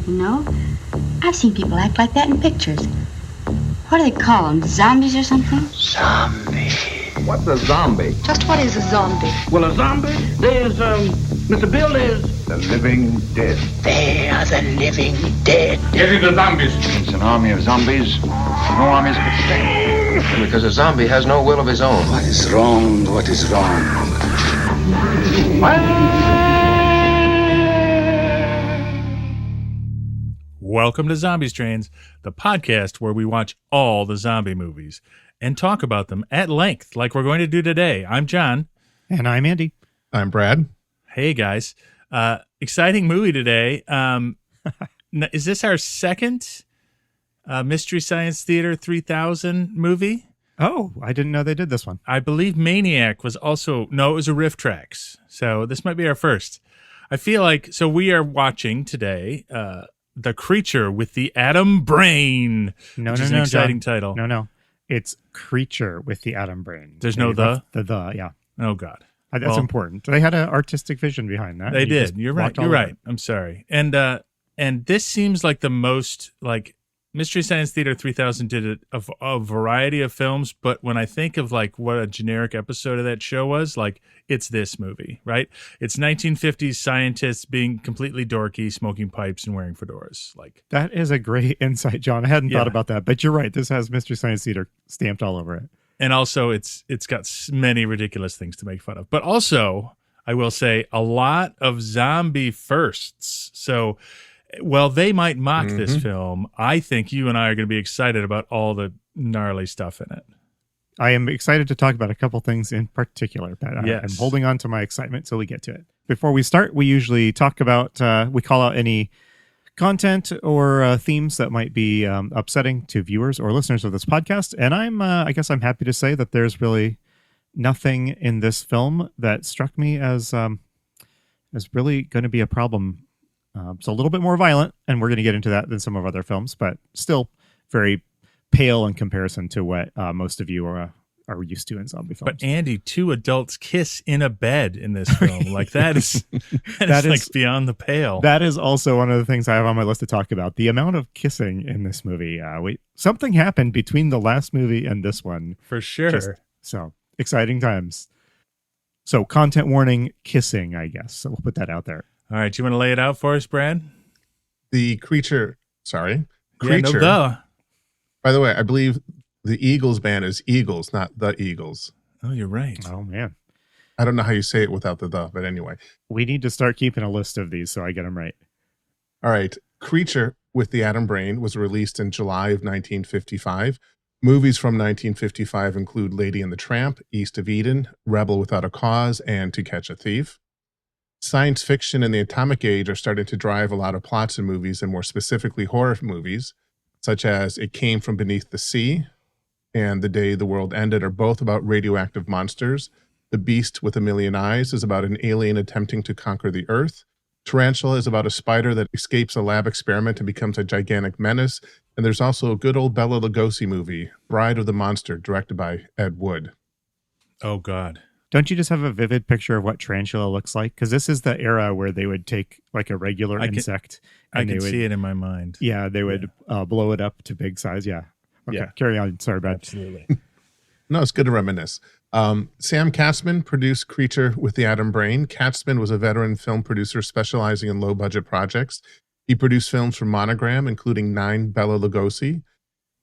You know, I've seen people act like that in pictures. What do they call them? Zombies or something? Zombie. What's a zombie? Just what is a zombie? Well, a zombie, there's, Mr. Bill is the living dead. They are the living dead. Get into zombies. It's an army of zombies. No armies could stand. Because a zombie has no will of his own. What is wrong? What is wrong? Welcome to Zombie Strains, the podcast where we watch all the zombie movies and talk about them at length, like we're going to do today. I'm John. And I'm Andy. I'm Brad. Hey, guys. Exciting movie today. Is this our second Mystery Science Theater 3000 movie? Oh, I didn't know they did this one. I believe Maniac was also... No, it was a Riff Tracks. So this might be our first. I feel like... So we are watching today... The Creature with the Atom Brain. No, which is an exciting title. No. It's Creature with the Atom Brain. There's no the? Yeah. Oh, God. That's important. They had an artistic vision behind that. They did. You're right. You're right. I'm sorry. And this seems like the most, like, Mystery Science Theater 3000 did a variety of films, but when I think of, like, what a generic episode of that show was, like, it's this movie, right? It's 1950s scientists being completely dorky, smoking pipes and wearing fedoras. Like, that is a great insight, John. I hadn't thought about that, but you're right. This has Mystery Science Theater stamped all over it. And also, it's got many ridiculous things to make fun of. But also, I will say, a lot of zombie firsts. So... Well, they might mock this film. I think you and I are going to be excited about all the gnarly stuff in it. I am excited to talk about a couple things in particular, but yes. I'm holding on to my excitement till we get to it. Before we start, we usually talk about, we call out any content or themes that might be upsetting to viewers or listeners of this podcast. And I guess I'm happy to say that there's really nothing in this film that struck me as really going to be a problem. So a little bit more violent, and we're going to get into that than some of other films, but still very pale in comparison to what most of you are used to in zombie films. But Andy, two adults kiss in a bed in this film. Like that is like beyond the pale. That is also one of the things I have on my list to talk about. The amount of kissing in this movie. Something happened between the last movie and this one. For sure. So exciting times. So content warning, kissing, I guess. So we'll put that out there. All right, you want to lay it out for us, Brad? The Creature. Yeah, no, By the way, I believe the Eagles band is Eagles, not the Eagles. Oh, you're right. Oh, man. I don't know how you say it without the, but anyway. We need to start keeping a list of these so I get them right. All right. Creature with the Atom Brain was released in July of 1955. Movies from 1955 include Lady and the Tramp, East of Eden, Rebel Without a Cause, and To Catch a Thief. Science fiction and the atomic age are starting to drive a lot of plots in movies, and more specifically horror movies, such as It Came from Beneath the Sea and The Day the World Ended are both about radioactive monsters. The Beast with a Million Eyes is about an alien attempting to conquer the Earth. Tarantula is about a spider that escapes a lab experiment and becomes a gigantic menace. And there's also a good old Bela Lugosi movie, Bride of the Monster, directed by Ed Wood. Oh, God. Don't you just have a vivid picture of what tarantula looks like? Because this is the era where they would take like a regular insect. I can see it in my mind. Yeah, they would blow it up to big size. Yeah. Okay, carry on. Sorry, Brad. Absolutely. No, it's good to reminisce. Sam Katzman produced Creature with the Atom Brain. Katzman was a veteran film producer specializing in low-budget projects. He produced films for Monogram, including 9 Bela Lugosi.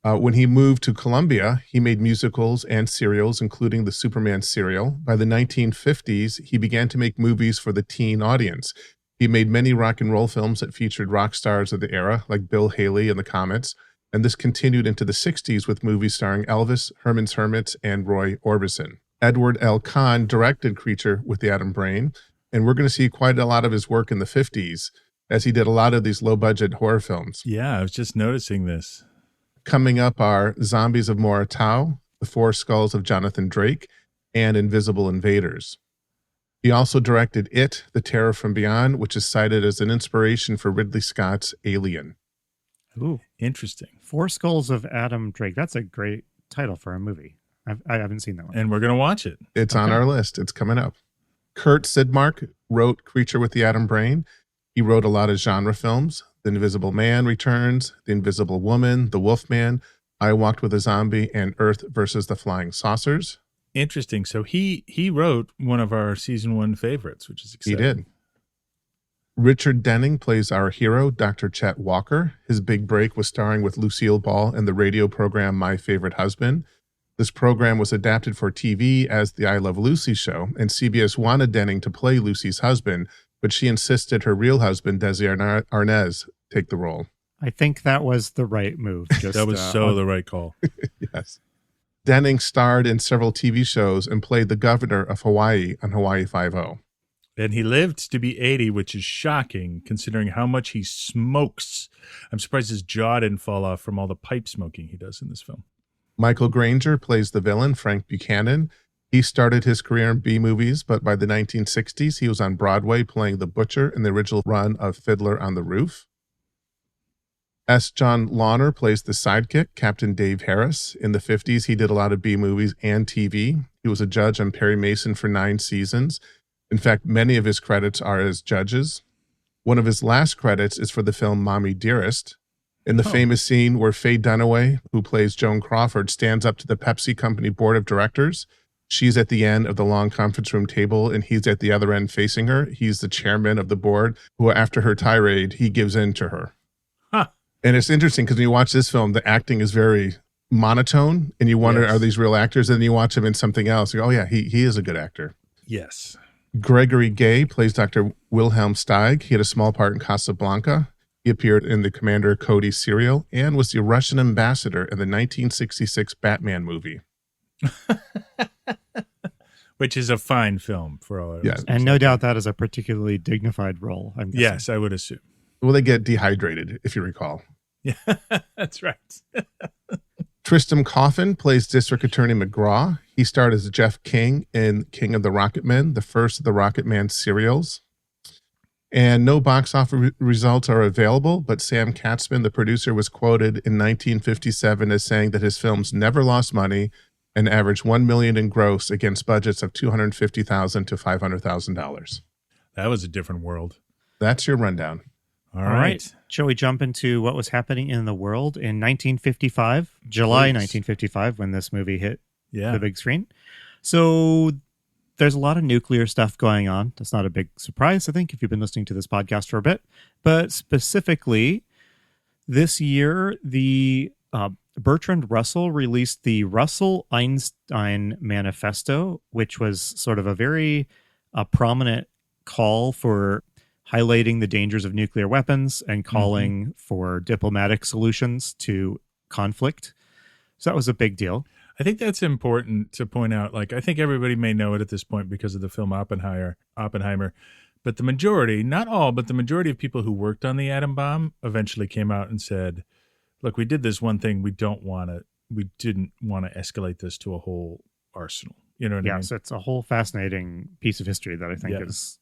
When he moved to Columbia, he made musicals and serials, including the Superman serial. By the 1950s, he began to make movies for the teen audience. He made many rock and roll films that featured rock stars of the era, like Bill Haley and the Comets, and this continued into the 60s with movies starring Elvis, Herman's Hermits, and Roy Orbison. Edward L. Kahn directed Creature with the Atom Brain, and we're going to see quite a lot of his work in the 50s, as he did a lot of these low-budget horror films. Yeah, I was just noticing this. Coming up are Zombies of Moratau, The Four Skulls of Jonathan Drake, and Invisible Invaders. He also directed It, The Terror from Beyond, which is cited as an inspiration for Ridley Scott's Alien. Ooh, interesting. Four Skulls of Adam Drake. That's a great title for a movie. I haven't seen that one. And we're going to watch it. It's on our list. It's coming up. Kurt Sidmark wrote Creature with the Atom Brain. He wrote a lot of genre films. The Invisible Man returns, The Invisible Woman, The Wolfman, I Walked with a Zombie, and Earth versus the Flying Saucers. Interesting. So he wrote one of our season 1 favorites, which is exciting. He did. Richard Denning plays our hero, Dr. Chet Walker. His big break was starring with Lucille Ball in the radio program My Favorite Husband. This program was adapted for TV as the I Love Lucy show, and CBS wanted Denning to play Lucy's husband, but she insisted her real husband, Desi Arnaz, take the role. I think that was the right move. That was the right call. Yes. Denning starred in several TV shows and played the governor of Hawaii on Hawaii Five-0. And he lived to be 80, which is shocking considering how much he smokes. I'm surprised his jaw didn't fall off from all the pipe smoking he does in this film. Michael Granger plays the villain, Frank Buchanan. He started his career in B-movies, but by the 1960s, he was on Broadway playing the butcher in the original run of Fiddler on the Roof. S. John Lawner plays the sidekick, Captain Dave Harris. In the 50s, he did a lot of B-movies and TV. He was a judge on Perry Mason for 9 seasons. In fact, many of his credits are as judges. One of his last credits is for the film Mommy Dearest. In the famous scene where Faye Dunaway, who plays Joan Crawford, stands up to the Pepsi Company board of directors. She's at the end of the long conference room table, and he's at the other end facing her. He's the chairman of the board, who after her tirade, he gives in to her. Huh. And it's interesting because when you watch this film, the acting is very monotone, and you wonder, are these real actors? And then you watch him in something else. You go, oh, yeah, he is a good actor. Yes. Gregory Gay plays Dr. Wilhelm Steig. He had a small part in Casablanca. He appeared in the Commander Cody serial and was the Russian ambassador in the 1966 Batman movie. Which is a fine film for all. Yes. And no doubt that is a particularly dignified role. I'm guessing. Yes, I would assume. Well, they get dehydrated, if you recall. Yeah, that's right. Tristram Coffin plays District Attorney McGraw. He starred as Jeff King in King of the Rocket Men, the first of the Rocket Man serials. And no box office results are available, but Sam Katzman, the producer, was quoted in 1957 as saying that his films never lost money and averaged $1 million in gross against budgets of $250,000 to $500,000. That was a different world. That's your rundown. All right. Shall we jump into what was happening in the world in 1955, July 1955, when this movie hit the big screen? So there's a lot of nuclear stuff going on. That's not a big surprise, I think, if you've been listening to this podcast for a bit. But specifically, this year, the Bertrand Russell released the Russell-Einstein Manifesto, which was sort of a very prominent call for highlighting the dangers of nuclear weapons and calling for diplomatic solutions to conflict. So that was a big deal. I think that's important to point out. Like, I think everybody may know it at this point because of the film Oppenheimer. But the majority, not all, but the majority of people who worked on the atom bomb eventually came out and said, look, we did this one thing. We didn't want to escalate this to a whole arsenal. You know what I mean? Yeah, so it's a whole fascinating piece of history that I think is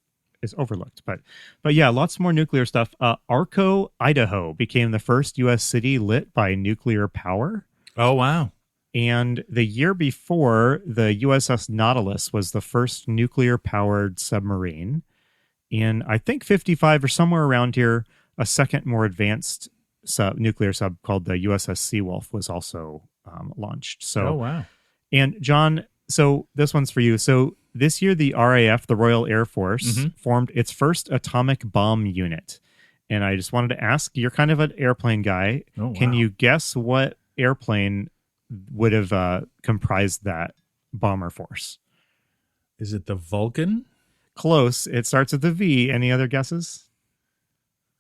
overlooked. But yeah, lots more nuclear stuff. Arco, Idaho became the first U.S. city lit by nuclear power. Oh, wow. And the year before, the USS Nautilus was the first nuclear-powered submarine. In, I think, 55 or somewhere around here, a second, more advanced nuclear sub called the USS Seawolf was also launched. So, oh, wow. And, John, so this one's for you. So this year, the RAF, the Royal Air Force, formed its first atomic bomb unit. And I just wanted to ask, you're kind of an airplane guy. Oh, wow. Can you guess what airplane would have comprised that bomber force? Is it the Vulcan? Close. It starts with the V. Any other guesses?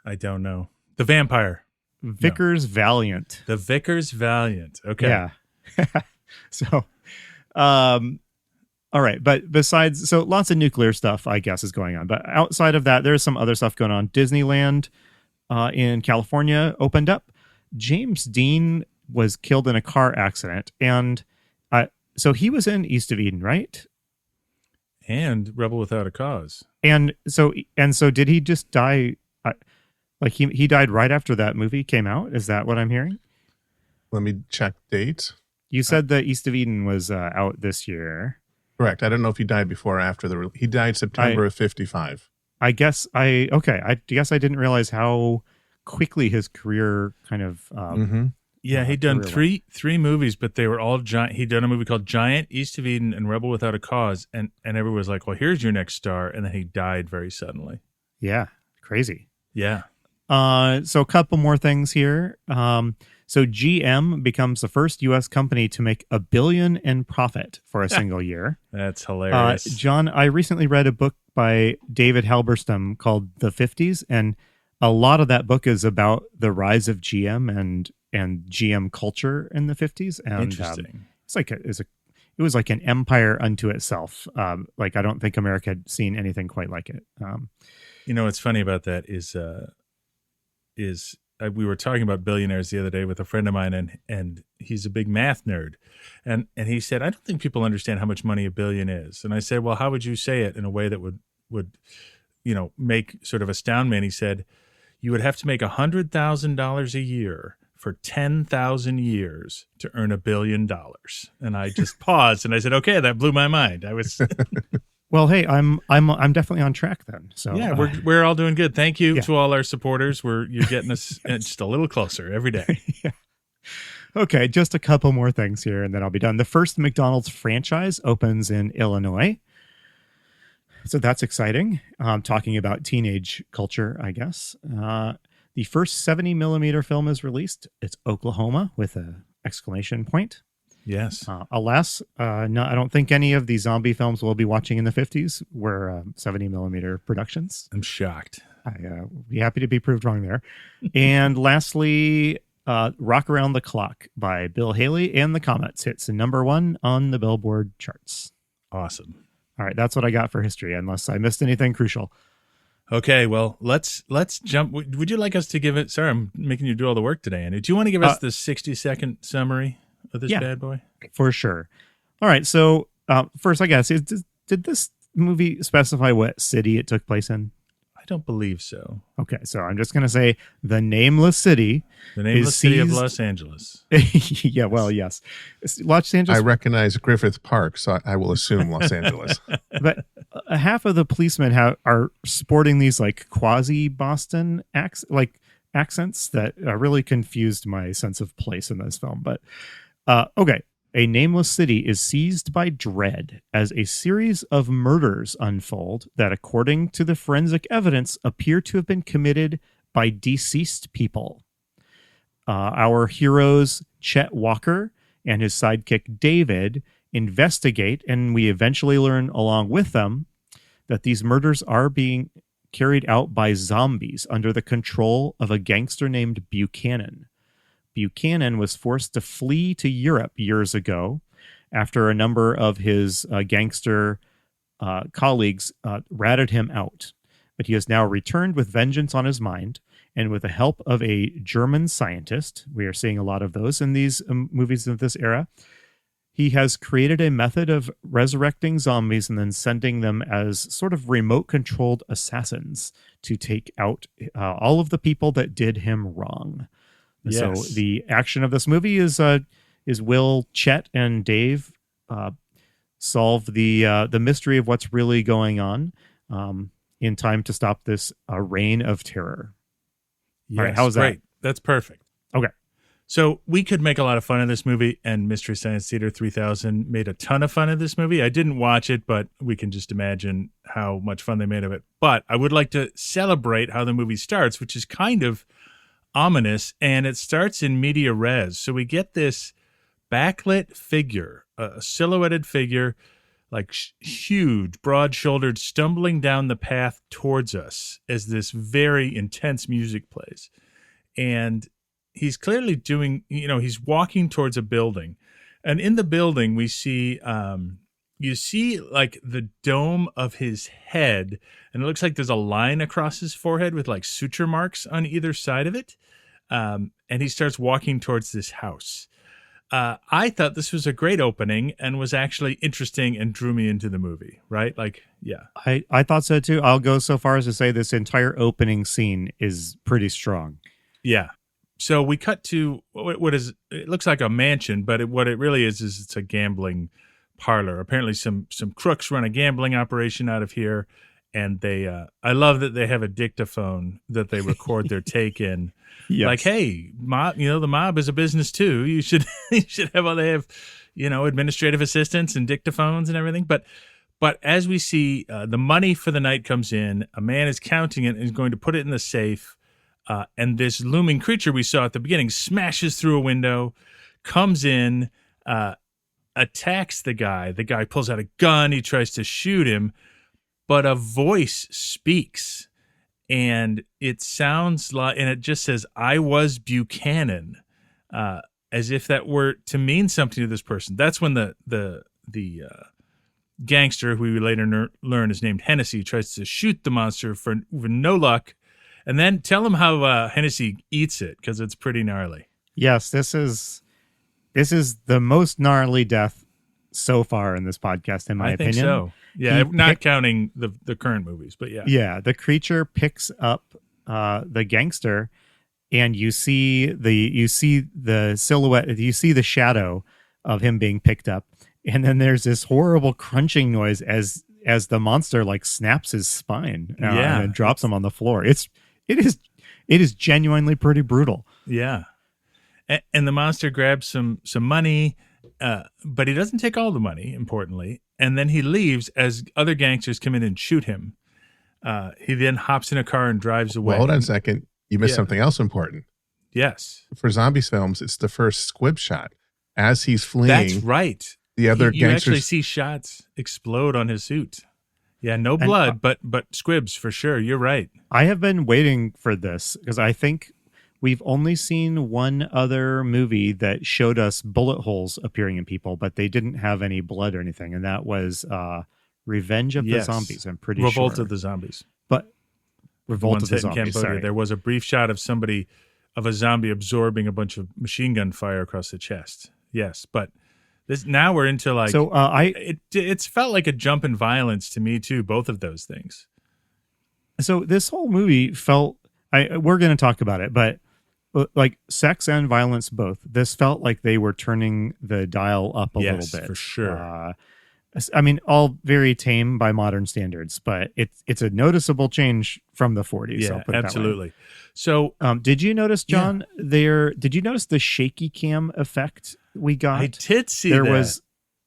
I don't know. The Vampire. Vickers Valiant. The Vickers Valiant. Okay. Yeah. So, all right. But besides, so lots of nuclear stuff, I guess, is going on. But outside of that, there's some other stuff going on. Disneyland in California opened up. James Dean was killed in a car accident. And so he was in East of Eden, right? And Rebel Without a Cause. And so did he just die? Like he died right after that movie came out? Is that what I'm hearing? Let me check dates. You said that East of Eden was out this year. Correct. I don't know if he died before or after he died September of 55. I guess I didn't realize how quickly his career kind of Yeah, he'd done career three movies, but they were all giant. He'd done a movie called Giant, East of Eden, and Rebel Without a Cause, and everyone was like, "Well, here's your next star," and then he died very suddenly. Yeah, crazy. Yeah. So a couple more things here. So GM becomes the first U.S. company to make $1 billion in profit for a single year. That's hilarious. John, I recently read a book by David Halberstam called The 50s, and a lot of that book is about the rise of GM and GM culture in the 50s. And Interesting. It was like an empire unto itself. Like I don't think America had seen anything quite like it. What's funny about that is we were talking about billionaires the other day with a friend of mine, and he's a big math nerd, and he said, "I don't think people understand how much money $1 billion is." And I said, "Well, how would you say it in a way that would make sort of astound me?" And he said, "You would have to make $100,000 a year for 10,000 years to earn $1 billion." And I just paused and I said, "Okay, that blew my mind." I was. Well, hey, I'm definitely on track then. So yeah, we're all doing good. Thank you to all our supporters. You're getting us just a little closer every day. Yeah. Okay, just a couple more things here, and then I'll be done. The first McDonald's franchise opens in Illinois, so that's exciting. Talking about teenage culture, I guess. The first 70 millimeter film is released. It's Oklahoma with an exclamation point. Yes. Alas, no, I don't think any of the zombie films we'll be watching in the 50s were 70 millimeter productions. I'm shocked. I'd be happy to be proved wrong there. And lastly, Rock Around the Clock by Bill Haley and the Comets hits number 1 on the Billboard charts. Awesome. All right, that's what I got for history, unless I missed anything crucial. Okay, well, let's jump. Would you like us to give it? Sorry, I'm making you do all the work today, Andy. Do you want to give us the 60-second summary of this bad boy? For sure. All right, so first, I guess, did this movie specify what city it took place in? I don't believe so. Okay, so I'm just going to say the nameless city. The nameless city of Los Angeles. Yeah, well, yes. Los Angeles. I recognize Griffith Park, so I will assume Los Angeles. But half of the policemen are sporting these like quasi-Boston accents that really confused my sense of place in this film. But okay. A nameless city is seized by dread as a series of murders unfold that, according to the forensic evidence, appear to have been committed by deceased people. Our heroes, Chet Walker and his sidekick, David, investigate, and we eventually learn along with them that these murders are being carried out by zombies under the control of a gangster named Buchanan. Buchanan was forced to flee to Europe years ago after a number of his gangster colleagues ratted him out. But he has now returned with vengeance on his mind, and with the help of a German scientist, we are seeing a lot of those in these movies of this era, he has created a method of resurrecting zombies and then sending them as sort of remote-controlled assassins to take out all of the people that did him wrong. Yes. So the action of this movie is will Chet and Dave solve the mystery of what's really going on in time to stop this reign of terror. Yes, all right, how's that? Great. That's perfect. Okay. So we could make a lot of fun of this movie, and Mystery Science Theater 3000 made a ton of fun of this movie. I didn't watch it, but we can just imagine how much fun they made of it. But I would like to celebrate how the movie starts, which is kind of ominous, and it starts in media res. So we get this backlit figure, a silhouetted figure, like huge, broad-shouldered, stumbling down the path towards us as this very intense music plays. And he's clearly doing, he's walking towards a building. And in the building, we see, you see like the dome of his head, and it looks like there's a line across his forehead with like suture marks on either side of it. And he starts walking towards this house. I thought this was a great opening and was actually interesting and drew me into the movie, right? Like, yeah. I thought so too. I'll go so far as to say this entire opening scene is pretty strong. Yeah. So we cut to what is, it looks like a mansion, but what it really is it's a gambling parlor. Apparently some crooks run a gambling operation out of here, and they I love that they have a dictaphone that they record their take in. Yes. Like, hey, mob, the mob is a business too. You should have all they have, administrative assistants and dictaphones and everything. But as we see, the money for the night comes in. A man is counting it and is going to put it in the safe. And this looming creature we saw at the beginning smashes through a window, comes in, attacks the guy. The guy pulls out a gun. He tries to shoot him, but a voice speaks. And it sounds like, and it just says, "I was Buchanan," as if that were to mean something to this person. That's when the gangster, who we later learn is named Hennessy, tries to shoot the monster with no luck, and then tell him how Hennessy eats it, because it's pretty gnarly. Yes, this is the most gnarly death so far in this podcast, in my opinion. I think so. Yeah, not counting the current movies, but yeah. Yeah, the creature picks up the gangster, and you see the silhouette, you see the shadow of him being picked up, and then there's this horrible crunching noise as the monster like snaps his spine and then drops him on the floor. It is genuinely pretty brutal. Yeah, and the monster grabs some money. But he doesn't take all the money, importantly, and then he leaves as other gangsters come in and shoot him. He then hops in a car and drives away. Well, hold on a second. You missed something else important. Yes. For zombies films, it's the first squib shot. As he's fleeing. That's right. The other you gangsters. You actually see shots explode on his suit. Yeah, no blood, but squibs for sure. You're right. I have been waiting for this because I think we've only seen one other movie that showed us bullet holes appearing in people, but they didn't have any blood or anything, and that was Revenge of the Zombies. I'm pretty Revolt sure. of the Zombies. But Revolt of the Zombies. Cambodia, sorry. there was a brief shot of a zombie absorbing a bunch of machine gun fire across the chest. Yes, but now we're into like it's felt like a jump in violence to me too. Both of those things. So this whole movie felt. We're going to talk about it, but. Like sex and violence both. This felt like they were turning the dial up a little bit. For sure. I mean, all very tame by modern standards, but it's a noticeable change from the 40s. Yeah, I'll put it absolutely. That way. So, did you notice, John? Did you notice the shaky cam effect we got? I did see that.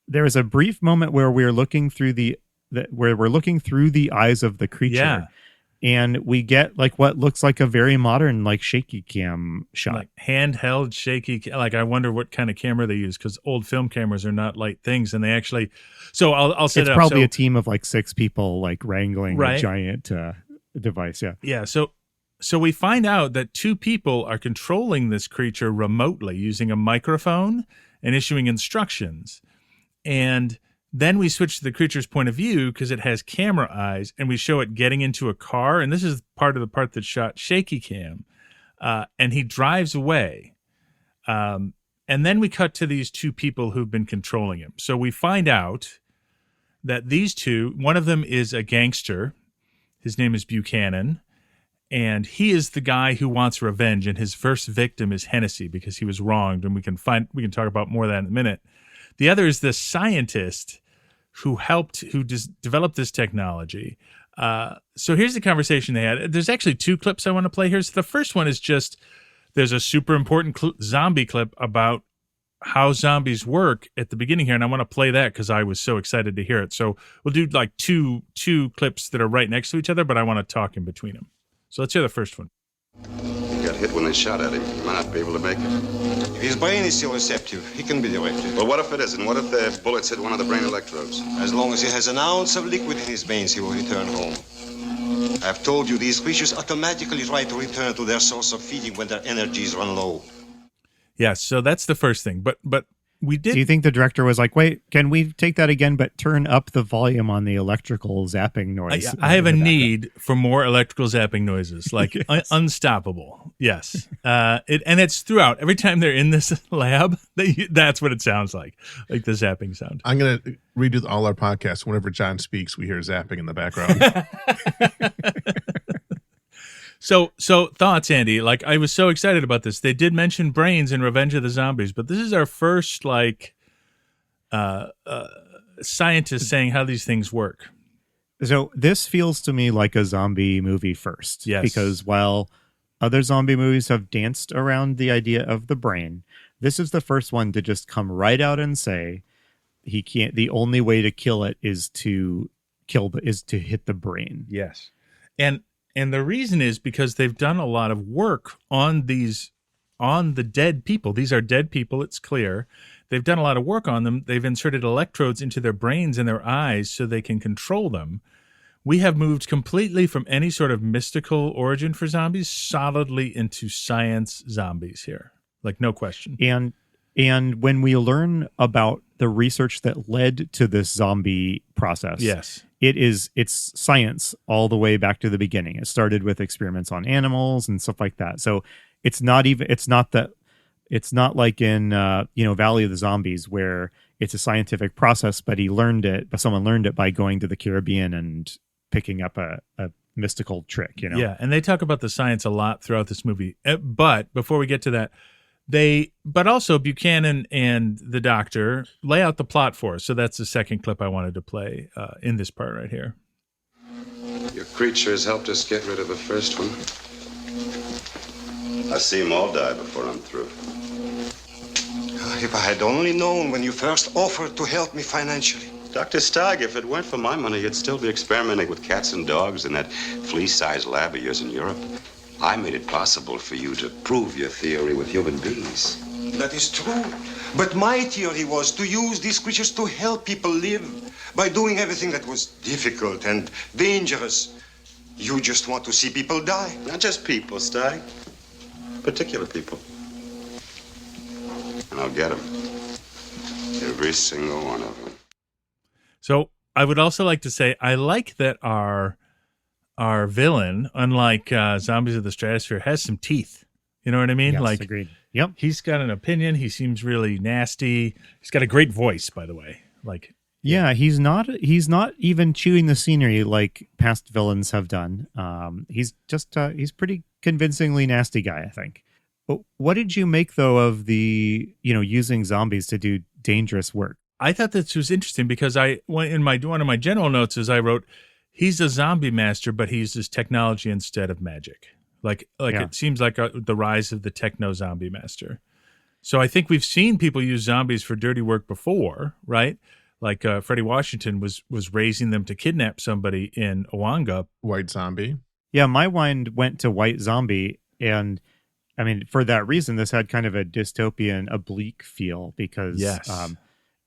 There was a brief moment where we're looking through the eyes of the creature. Yeah. And we get like what looks like a very modern like shaky cam shot, like handheld shaky. Like I wonder what kind of camera they use, because old film cameras are not light things, and they actually. So I'll set it up. It's probably a team of like 6 people like wrangling right? a giant device. Yeah. Yeah. So we find out that 2 people are controlling this creature remotely using a microphone and issuing instructions, and. Then we switch to the creature's point of view because it has camera eyes, and we show it getting into a car. And this is part of the part that shot shaky cam. And he drives away. And then we cut to these 2 people who've been controlling him. So we find out that these 2, one of them is a gangster. His name is Buchanan. And he is the guy who wants revenge. And his first victim is Hennessy because he was wronged. And we can talk about more of that in a minute. The other is the scientist who developed this technology. So here's the conversation they had. There's actually 2 clips I want to play here. So the first one is there's a super important zombie clip about how zombies work at the beginning here. And I want to play that because I was so excited to hear it. So we'll do like two clips that are right next to each other, but I want to talk in between them. So let's hear the first one. He got hit when they shot at him. He might not be able to make it. If his brain is still receptive, he can be directed. Well, what if it isn't? What if the bullets hit one of the brain electrodes? As long as he has an ounce of liquid in his veins, he will return home. I've told you these creatures automatically try to return to their source of feeding when their energies run low. Yeah, so that's the first thing. But we did. Do you think the director was like, wait, can we take that again, but turn up the volume on the electrical zapping noise? I have a need for more electrical zapping noises, like yes. Unstoppable. Yes. And it's throughout. Every time they're in this lab, that's what it sounds like the zapping sound. I'm going to redo all our podcasts. Whenever John speaks, we hear zapping in the background. So thoughts, Andy? Like, I was so excited about this. They did mention brains in Revenge of the Zombies, but this is our first scientist saying how these things work. So this feels to me like a zombie movie first. Yes. Because while other zombie movies have danced around the idea of the brain, this is the first one to just come right out and say the only way to kill it is to hit the brain. Yes. And the reason is because they've done a lot of work on the dead people. These are dead people, it's clear. They've done a lot of work on them. They've inserted electrodes into their brains and their eyes so they can control them. We have moved completely from any sort of mystical origin for zombies solidly into science zombies here. Like, no question. And when we learn about the research that led to this zombie process, yes, it's science all the way back to the beginning. It started with experiments on animals and stuff like that. So it's not like in Valley of the Zombies where it's a scientific process, but someone learned it by going to the Caribbean and picking up a mystical trick, Yeah, and they talk about the science a lot throughout this movie. But before we get to that, but also Buchanan and the doctor lay out the plot for us. So that's the second clip I wanted to play in this part right here. Your creatures helped us get rid of the first one. I see them all die before I'm through. If I had only known when you first offered to help me financially. Dr. Steig, if it weren't for my money, you'd still be experimenting with cats and dogs in that flea-sized lab of yours in Europe. I made it possible for you to prove your theory with human beings. That is true. But my theory was to use these creatures to help people live by doing everything that was difficult and dangerous. You just want to see people die. Not just people, Steig. Particular people. And I'll get them. Every single one of them. So I would also like to say I like that our villain, unlike Zombies of the Stratosphere, has some teeth. You know what I mean? Yes, agreed. Yep. He's got an opinion. He seems really nasty. He's got a great voice, by the way. Yeah, he's not even chewing the scenery like past villains have done. He's pretty convincingly nasty guy, I think. But what did you make though of the, using zombies to do dangerous work? I thought this was interesting because one of my general notes is I wrote, he's a zombie master, but he uses technology instead of magic. It seems like the rise of the techno zombie master. So I think we've seen people use zombies for dirty work before, right? Like Freddie Washington was raising them to kidnap somebody in Owanga. White Zombie. Yeah, my mind went to White Zombie, and I mean, for that reason, this had kind of a dystopian, oblique feel because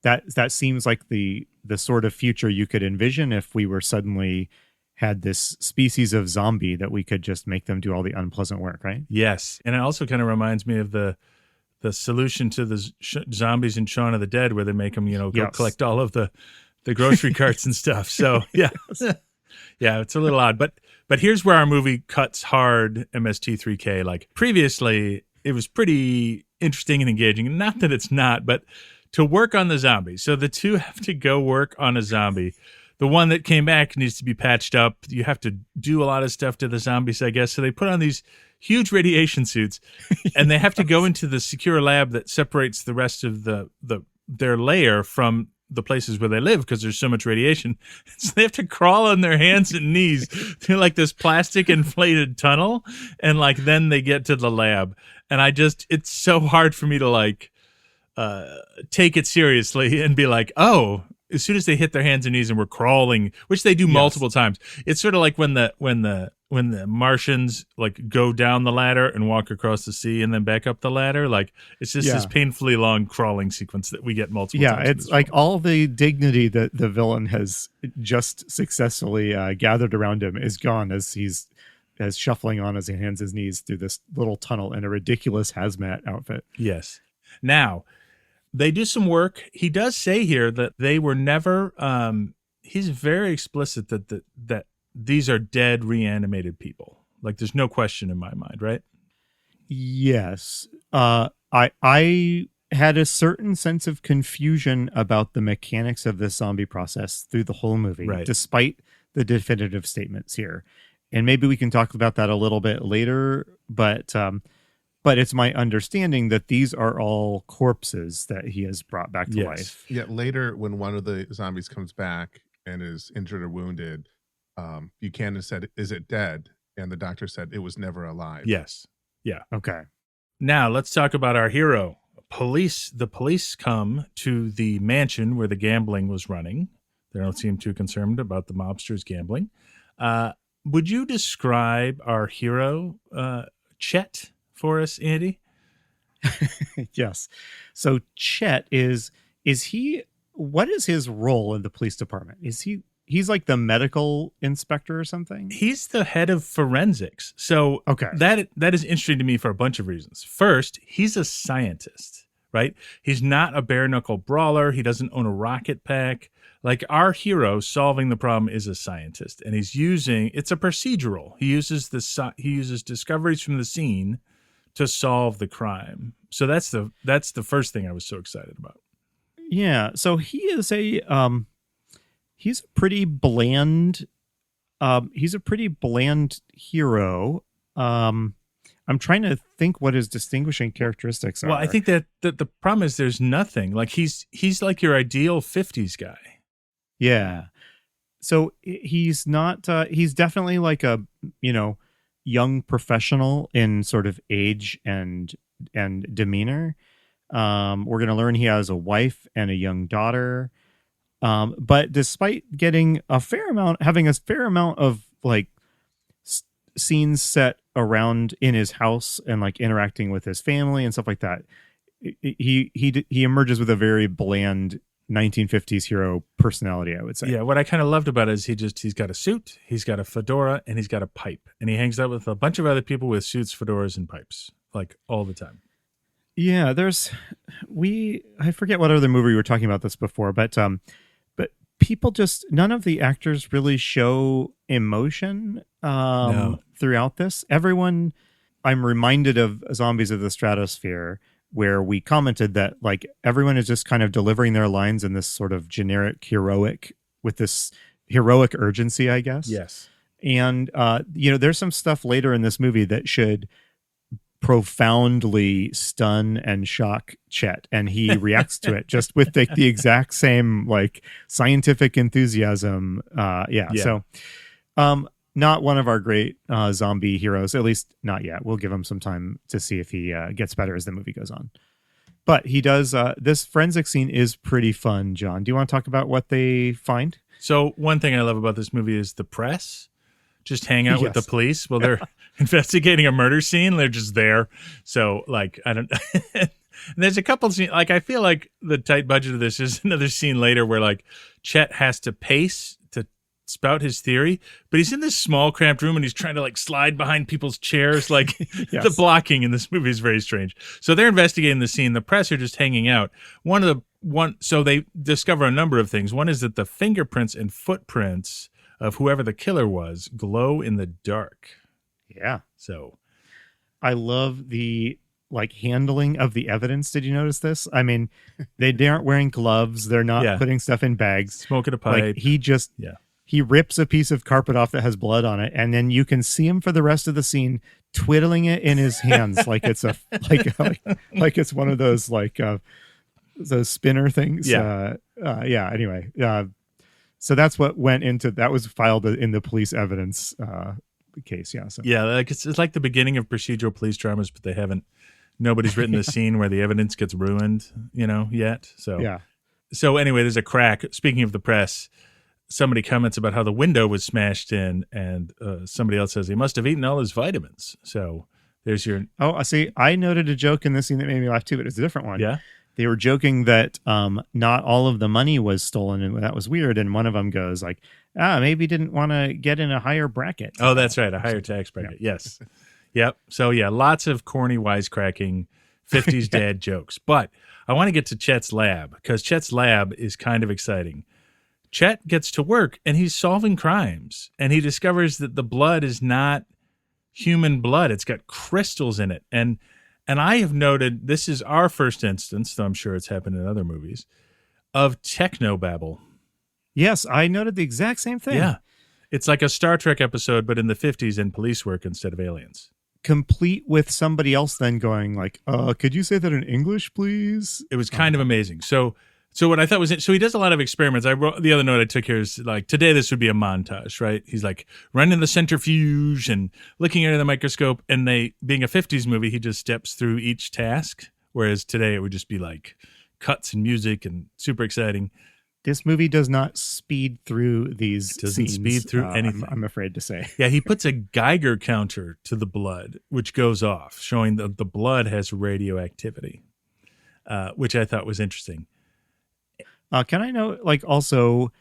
that seems like the sort of future you could envision if we were suddenly had this species of zombie that we could just make them do all the unpleasant work, right? Yes, and it also kind of reminds me of the solution to the zombies in Shaun of the Dead, where they make them, go collect all of the grocery carts and stuff. So yeah, yeah, it's a little odd, but here's where our movie cuts hard. MST3K. Like previously, it was pretty interesting and engaging. Not that it's not, but to work on the zombie. So the two have to go work on a zombie. The one that came back needs to be patched up. You have to do a lot of stuff to the zombies, I guess. So they put on these huge radiation suits, and they have to go into the secure lab that separates the rest of their layer from the places where they live because there's so much radiation. So they have to crawl on their hands and knees through like this plastic inflated tunnel, and like then they get to the lab. And it's so hard for me to take it seriously and be like, oh, as soon as they hit their hands and knees and we're crawling, which they do multiple times, it's sort of like when the Martians like go down the ladder and walk across the sea and then back up the ladder. Like it's just this painfully long crawling sequence that we get multiple times. Yeah, it's like all the dignity that the villain has just successfully gathered around him is gone as he's shuffling on his hands and knees through this little tunnel in a ridiculous hazmat outfit. Yes. Now, they do some work. He does say here that they were never. He's very explicit that these are dead, reanimated people. Like, there's no question in my mind, right? Yes. I had a certain sense of confusion about the mechanics of this zombie process through the whole movie, despite the definitive statements here. And maybe we can talk about that a little bit later, but it's my understanding that these are all corpses that he has brought back to life. Yeah, later when one of the zombies comes back and is injured or wounded, Buchanan said, "Is it dead?" And the doctor said it was never alive. Yes. Yeah. Okay. Now let's talk about our hero. The police come to the mansion where the gambling was running. They don't seem too concerned about the mobsters gambling. Would you describe our hero, Chet, for us, Andy? Yes. So Chet what is his role in the police department? He's like the medical inspector or something? He's the head of forensics. So okay. That is interesting to me for a bunch of reasons. First, he's a scientist, right? He's not a bare knuckle brawler. He doesn't own a rocket pack. Like our hero solving the problem is a scientist, and it's a procedural. He uses discoveries from the scene to solve the crime. So that's the first thing I was so excited about. Yeah. So he is he's a pretty bland hero. I'm trying to think what his distinguishing characteristics are. Well, I think that the problem is there's nothing. Like he's like your ideal 50s guy. Yeah. So he's not he's definitely like a, young professional in sort of age and demeanor. We're going to learn he has a wife and a young daughter. But despite having a fair amount of like scenes set around in his house and like interacting with his family and stuff like that, he emerges with a very bland 1950s hero personality, I would say. Yeah, what I kind of loved about it is he's got a suit, he's got a fedora, and he's got a pipe. And he hangs out with a bunch of other people with suits, fedoras, and pipes, like all the time. Yeah, I forget what other movie we were talking about this before, but people none of the actors really show emotion throughout this. Everyone, I'm reminded of Zombies of the Stratosphere, where we commented that like everyone is just kind of delivering their lines in this sort of generic heroic urgency, I guess. Yes. And there's some stuff later in this movie that should profoundly stun and shock Chet, and he reacts to it just with the exact same like scientific enthusiasm. So not one of our great zombie heroes, at least not yet. We'll give him some time to see if he gets better as the movie goes on. But he does. This forensic scene is pretty fun. John, do you want to talk about what they find? So one thing I love about this movie is the press just hang out with the police while they're investigating a murder scene. They're just there. So like, I don't, there's a couple scenes, like I feel like the tight budget of this is another scene later where like Chet has to pace to spout his theory, but he's in this small cramped room and he's trying to like slide behind people's chairs. Like the blocking in this movie is very strange. So they're investigating the scene. The press are just hanging out. So they discover a number of things. One is that the fingerprints and footprints of whoever the killer was glow in the dark. Yeah. So I love the like handling of the evidence. Did you notice this? I mean, they aren't wearing gloves. They're not putting stuff in bags. Smoking a pipe. Like he rips a piece of carpet off that has blood on it, and then you can see him for the rest of the scene twiddling it in his hands like it's like it's one of those like those spinner things. Anyway, so that's what went into that was filed in the police evidence case. Like it's like the beginning of procedural police dramas, but nobody's written the scene where the evidence gets ruined, yet. So anyway, there's a crack. Speaking of the press, somebody comments about how the window was smashed in, and somebody else says he must have eaten all his vitamins. So there's your. Oh, I see. I noted a joke in this scene that made me laugh too, but it's a different one. Yeah. They were joking that not all of the money was stolen, and that was weird. And one of them goes like, maybe didn't want to get in a higher bracket. Oh, that's right. A higher tax bracket. Yeah. Yes. Yep. So lots of corny wisecracking 50s dad jokes. But I want to get to Chet's lab, because Chet's lab is kind of exciting. Chet gets to work and he's solving crimes, and he discovers that the blood is not human blood. It's got crystals in it. And I have noted, this is our first instance, though I'm sure it's happened in other movies, of technobabble. Yes, I noted the exact same thing. Yeah. It's like a Star Trek episode, but in the 50s in police work instead of aliens. Complete with somebody else then going like, could you say that in English, please? It was kind of amazing. So So what I thought was so he does a lot of experiments. I wrote the other note I took here is like today this would be a montage, right? He's like running the centrifuge and looking under the microscope, and being a 50s movie, he just steps through each task, whereas today it would just be like cuts and music and super exciting. This movie does not speed through these doesn't scenes. Speed through anything. I'm afraid to say. Yeah, he puts a Geiger counter to the blood, which goes off, showing that the blood has radioactivity, which I thought was interesting. Can I know, like, also,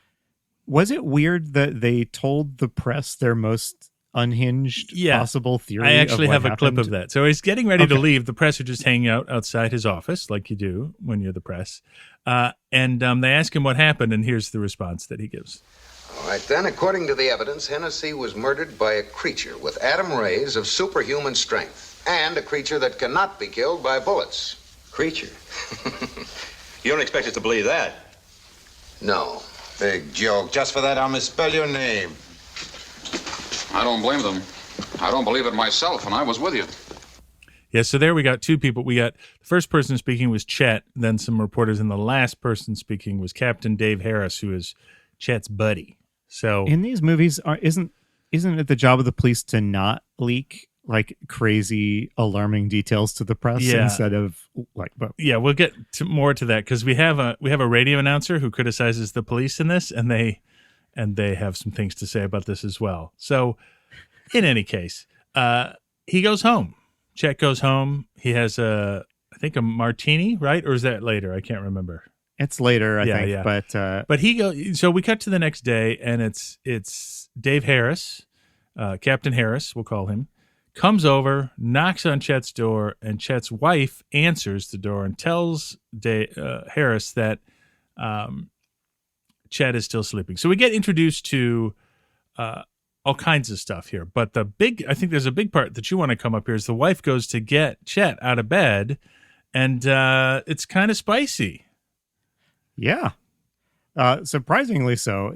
was it weird that they told the press their most unhinged possible theory? I actually have a clip happened? of that. So he's getting ready to leave. The press are just hanging out outside his office, like you do when you're the press. And they ask him what happened, and here's the response that he gives. All right, then, according to the evidence, Hennessy was murdered by a creature with atom rays of superhuman strength, and a creature that cannot be killed by bullets. Creature? You don't expect us to believe that? No. Big joke. Just for that, I'll misspell your name. I don't blame them. I don't believe it myself, and I was with you. Yeah, so there we got two people. We got the first person speaking was Chet, then some reporters, and the last person speaking was Captain Dave Harris, who is Chet's buddy. So in these movies, isn't it the job of the police to not leak like crazy alarming details to the press instead of like? But yeah, we'll get more to that because we have a radio announcer who criticizes the police in this, and they have some things to say about this as well. So in any case, he goes home. Chet goes home. He has I think a martini, right? Or is that later? I can't remember. It's later, I think. Yeah. But he goes. So we cut to the next day, and it's Dave Harris, Captain Harris, we'll call him, comes over, knocks on Chet's door, and Chet's wife answers the door and tells Harris that Chet is still sleeping. So we get introduced to all kinds of stuff here. But I think there's a big part that you want to come up here is the wife goes to get Chet out of bed, and it's kind of spicy. Yeah. Surprisingly so.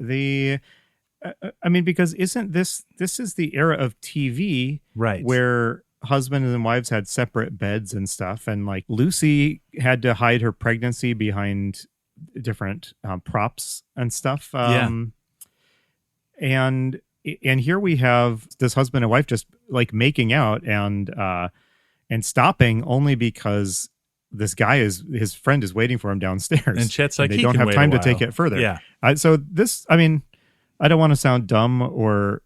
Because isn't this is the era of TV, right? Where husbands and wives had separate beds and stuff, and like Lucy had to hide her pregnancy behind different props and stuff. And here we have this husband and wife just like making out and stopping only because this guy his friend is waiting for him downstairs, and Chet's like, they don't have time to take it further. Yeah. So this, I mean, I don't want to sound dumb or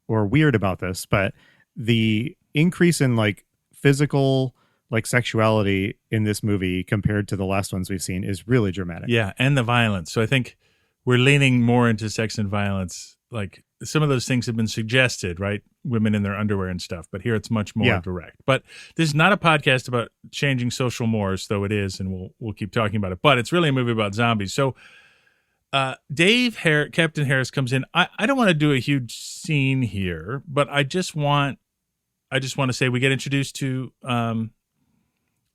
weird about this, but the increase in like physical like sexuality in this movie compared to the last ones we've seen is really dramatic. Yeah, and the violence. So I think we're leaning more into sex and violence. Like some of those things have been suggested, right? Women in their underwear and stuff, but here it's much more direct. But this is not a podcast about changing social mores, though it is, and we'll keep talking about it. But it's really a movie about zombies. So Captain Harris comes in. I don't want to do a huge scene here, but I just want to say we get introduced to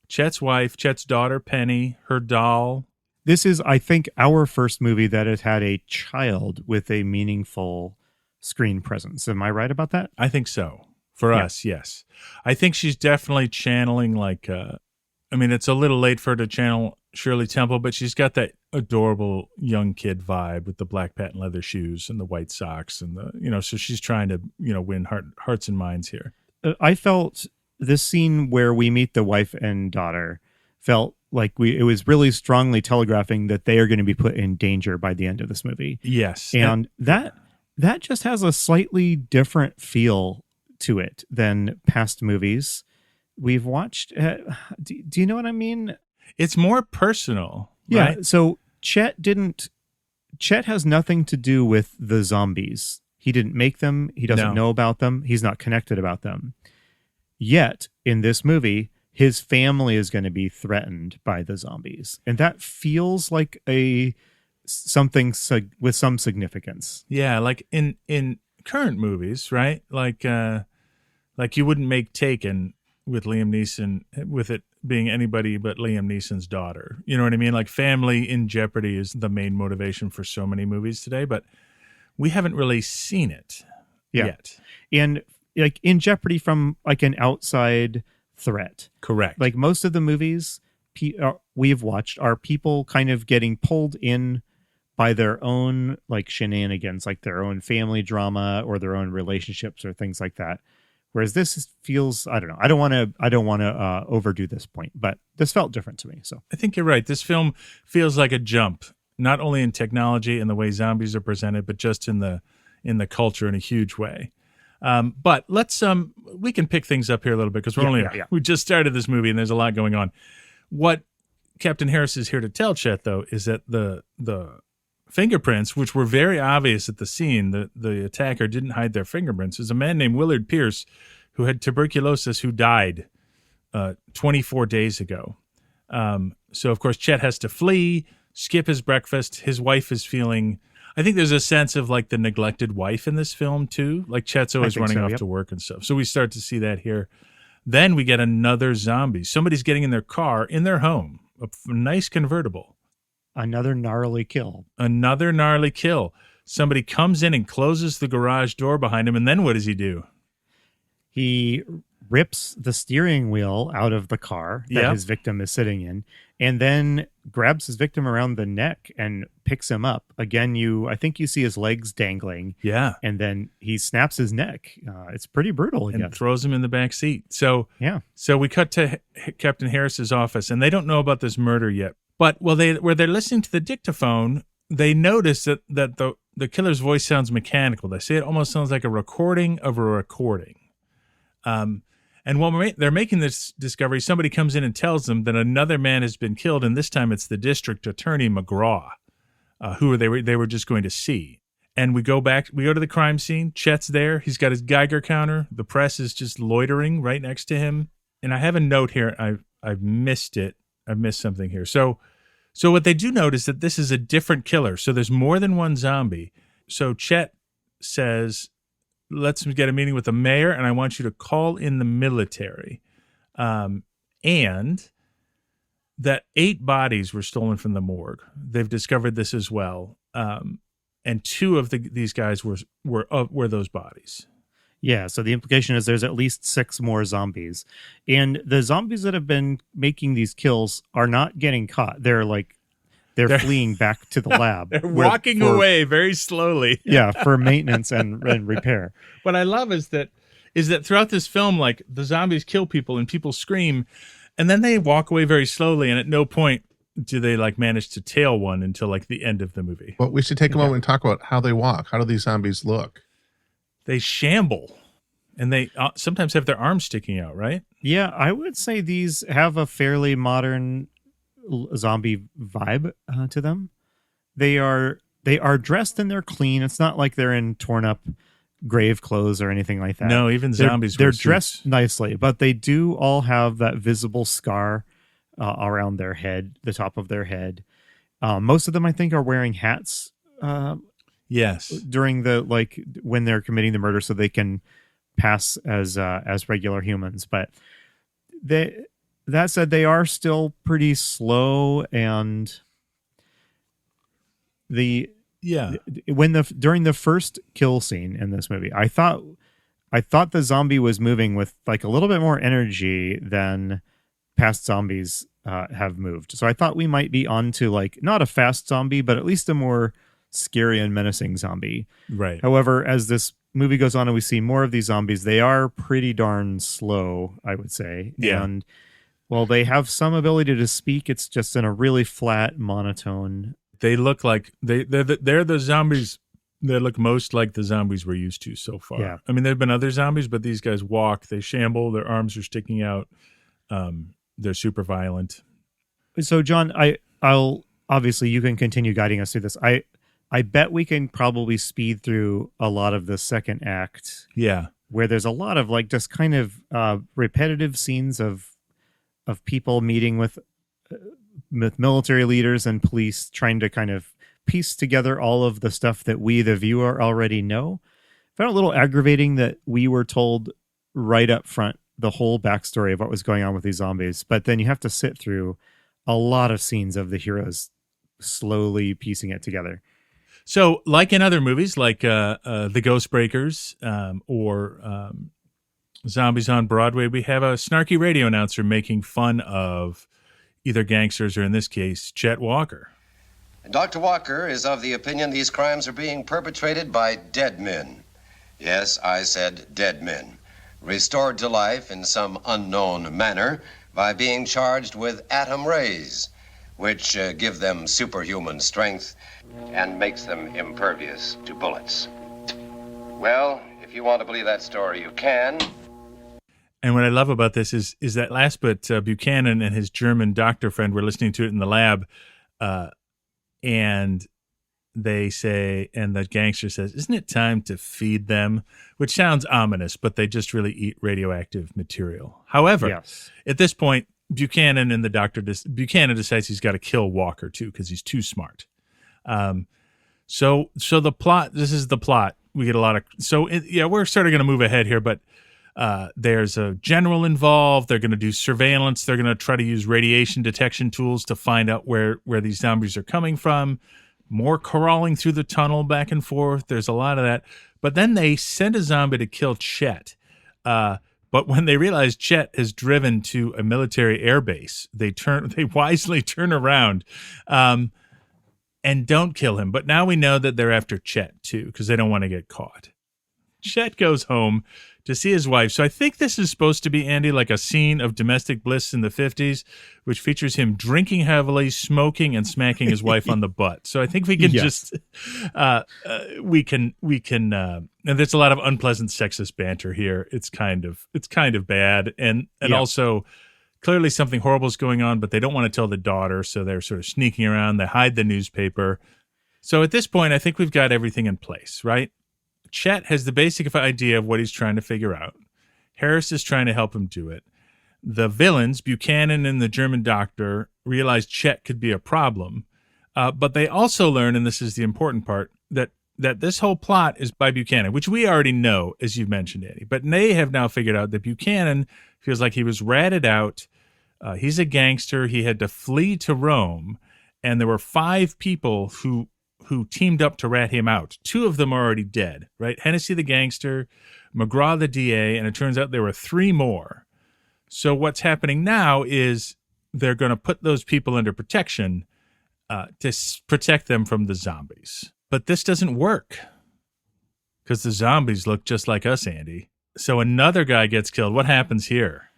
Chet's wife, Chet's daughter, Penny, her doll. This is, I think, our first movie that has had a child with a meaningful screen presence. Am I right about that? I think so. For us, yes. I think she's definitely channeling like, it's a little late for her to channel Shirley Temple, but she's got that adorable young kid vibe with the black patent leather shoes and the white socks and so she's trying to, win hearts and minds here. I felt this scene where we meet the wife and daughter felt like it was really strongly telegraphing that they are going to be put in danger by the end of this movie. Yes. And that just has a slightly different feel to it than past movies we've watched. Do you know what I mean? It's more personal. Yeah. Right? So Chet has nothing to do with the zombies. He didn't make them. He doesn't know about them. He's not connected about them. Yet in this movie, his family is going to be threatened by the zombies. And that feels like something with some significance. Yeah, like in current movies, right? Like you wouldn't make Taken with Liam Neeson with it being anybody but Liam Neeson's daughter. You know what I mean? Like family in jeopardy is the main motivation for so many movies today, but we haven't really seen it yet. And like in jeopardy from like an outside threat. Correct. Like most of the movies we've watched are people kind of getting pulled in by their own like shenanigans, like their own family drama or their own relationships or things like that. Whereas this feels, I don't know. I don't want to overdo this point, but this felt different to me. So I think you're right. This film feels like a jump, not only in technology and the way zombies are presented, but just in the culture in a huge way. But let's we can pick things up here a little bit because we just started this movie and there's a lot going on. What Captain Harris is here to tell Chet, though, is that the fingerprints, which were very obvious at the scene, the attacker didn't hide their fingerprints. There's a man named Willard Pierce who had tuberculosis who died 24 days ago. So, of course, Chet has to flee, skip his breakfast. His wife is feeling... I think there's a sense of like the neglected wife in this film, too. Like Chet's always running off to work and stuff. So we start to see that here. Then we get another zombie. Somebody's getting in their car, in their home, a nice convertible. Another gnarly kill. Somebody comes in and closes the garage door behind him, and then what does he do? He rips the steering wheel out of the car that his victim is sitting in, and then grabs his victim around the neck and picks him up. Again, I think you see his legs dangling. Yeah. And then he snaps his neck. It's pretty brutal. And throws him in the back seat. So we cut to Captain Harris's office, and they don't know about this murder yet. But where they're listening to the dictaphone, they notice that the killer's voice sounds mechanical. They say it almost sounds like a recording of a recording. And while they're making this discovery, somebody comes in and tells them that another man has been killed, and this time it's the district attorney McGraw, who they were just going to see. And we go to the crime scene. Chet's there. He's got his Geiger counter. The press is just loitering right next to him. And I have a note here. I've missed it. I've missed something here. So what they do note is that this is a different killer. So there's more than one zombie. So Chet says, let's get a meeting with the mayor, and I want you to call in the military. And that 8 bodies were stolen from the morgue. They've discovered this as well. And 2 of these guys were those bodies. Yeah, so the implication is there's at least 6 more zombies. And the zombies that have been making these kills are not getting caught. They're fleeing back to the lab. They're walking away very slowly. Yeah, for maintenance and repair. What I love is that throughout this film, like the zombies kill people and people scream, and then they walk away very slowly, and at no point do they like manage to tail one until like the end of the movie. Well, we should take a moment and talk about how they walk. How do these zombies look? They shamble, and they sometimes have their arms sticking out, right? Yeah, I would say these have a fairly modern zombie vibe to them. They are dressed and they're clean. It's not like they're in torn up grave clothes or anything like that. No, even zombies. They're dressed nicely, but they do all have that visible scar around their head, the top of their head. Most of them, I think, are wearing hats. Yes, during when they're committing the murder, so they can pass as regular humans. But that said, they are still pretty slow, and during the first kill scene in this movie, I thought the zombie was moving with like a little bit more energy than past zombies have moved. So I thought we might be onto like not a fast zombie, but at least a more scary and menacing zombie. Right. However, as this movie goes on and we see more of these zombies, they are pretty darn slow, I would say. Yeah. And while they have some ability to speak, it's just in a really flat monotone. They look like they're the zombies that look most like the zombies we're used to so far. Yeah. I mean, there have been other zombies, but these guys walk, they shamble, their arms are sticking out. They're super violent. So, John, I'll obviously you can continue guiding us through this. I bet we can probably speed through a lot of the second act. Yeah. Where there's a lot of like just kind of repetitive scenes of people meeting with military leaders and police trying to kind of piece together all of the stuff that we, the viewer, already know. I found it a little aggravating that we were told right up front the whole backstory of what was going on with these zombies, but then you have to sit through a lot of scenes of the heroes slowly piecing it together. So, like in other movies, like The Ghost Breakers or Zombies on Broadway, we have a snarky radio announcer making fun of, either gangsters or, in this case, Chet Walker. Dr. Walker is of the opinion these crimes are being perpetrated by dead men. Yes, I said dead men, restored to life in some unknown manner by being charged with atom rays, which give them superhuman strength and makes them impervious to bullets. Well, if you want to believe that story, you can. And what I love about this is that last bit, Buchanan and his German doctor friend were listening to it in the lab, and they say, and the gangster says, "Isn't it time to feed them?" Which sounds ominous, but they just really eat radioactive material. However, Yes. at this point, Buchanan and the doctor, Buchanan decides he's got to kill Walker too because he's too smart. So the plot. This is the plot. We get a lot of. We're sort of going to move ahead here, but there's a general involved. They're going to do surveillance. They're going to try to use radiation detection tools to find out where these zombies are coming from. More crawling through the tunnel back and forth. There's a lot of that. But then they send a zombie to kill Chet. But when they realize Chet has driven to a military air base, they wisely turn around and don't kill him. But now we know that they're after Chet too, because they don't want to get caught. Chet goes home to see his wife. So I think this is supposed to be, Andy, like a scene of domestic bliss in the 50s, which features him drinking heavily, smoking, and smacking his wife on the butt. So I think we can and there's a lot of unpleasant sexist banter here. It's kind of bad. And also clearly something horrible is going on, but they don't want to tell the daughter. So they're sort of sneaking around. They hide the newspaper. So at this point, I think we've got everything in place, right? Chet has the basic idea of what he's trying to figure out. Harris is trying to help him do it. The villains, Buchanan and the German doctor, realize Chet could be a problem. But they also learn, and this is the important part, that this whole plot is by Buchanan, which we already know, as you've mentioned, Eddie. But they have now figured out that Buchanan feels like he was ratted out. He's a gangster. He had to flee to Rome. And there were 5 people who teamed up to rat him out. 2 of them are already dead, right? Hennessy the gangster, McGraw the DA, and it turns out there were 3 more. So what's happening now is they're going to put those people under protection to protect them from the zombies. But this doesn't work because the zombies look just like us, Andy. So another guy gets killed. What happens here?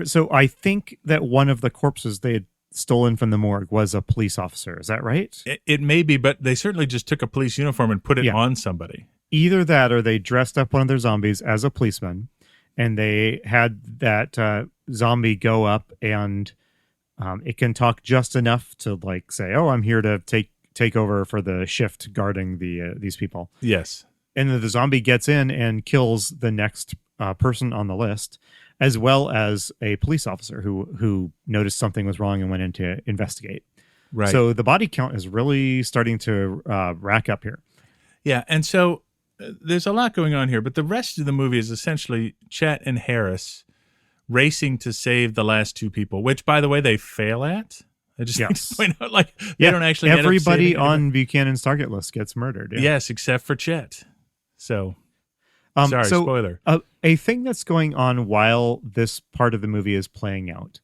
So I think that one of the corpses they had stolen from the morgue was a police officer. Is that right? It may be, but they certainly just took a police uniform and put it on somebody. Either that or they dressed up one of their zombies as a policeman, and they had that zombie go up and it can talk just enough to like say, "Oh, I'm here to take over for the shift guarding these people." Yes. And then the zombie gets in and kills the next person on the list, as well as a police officer who noticed something was wrong and went in to investigate. Right. So the body count is really starting to rack up here. Yeah, and so there's a lot going on here, but the rest of the movie is essentially Chet and Harris racing to save the last 2 people, which, by the way, they fail at. I just need to point out, like, they don't actually end up everybody saving on Buchanan's target list gets murdered. Yeah. Yes, except for Chet. So... spoiler. A thing that's going on while this part of the movie is playing out.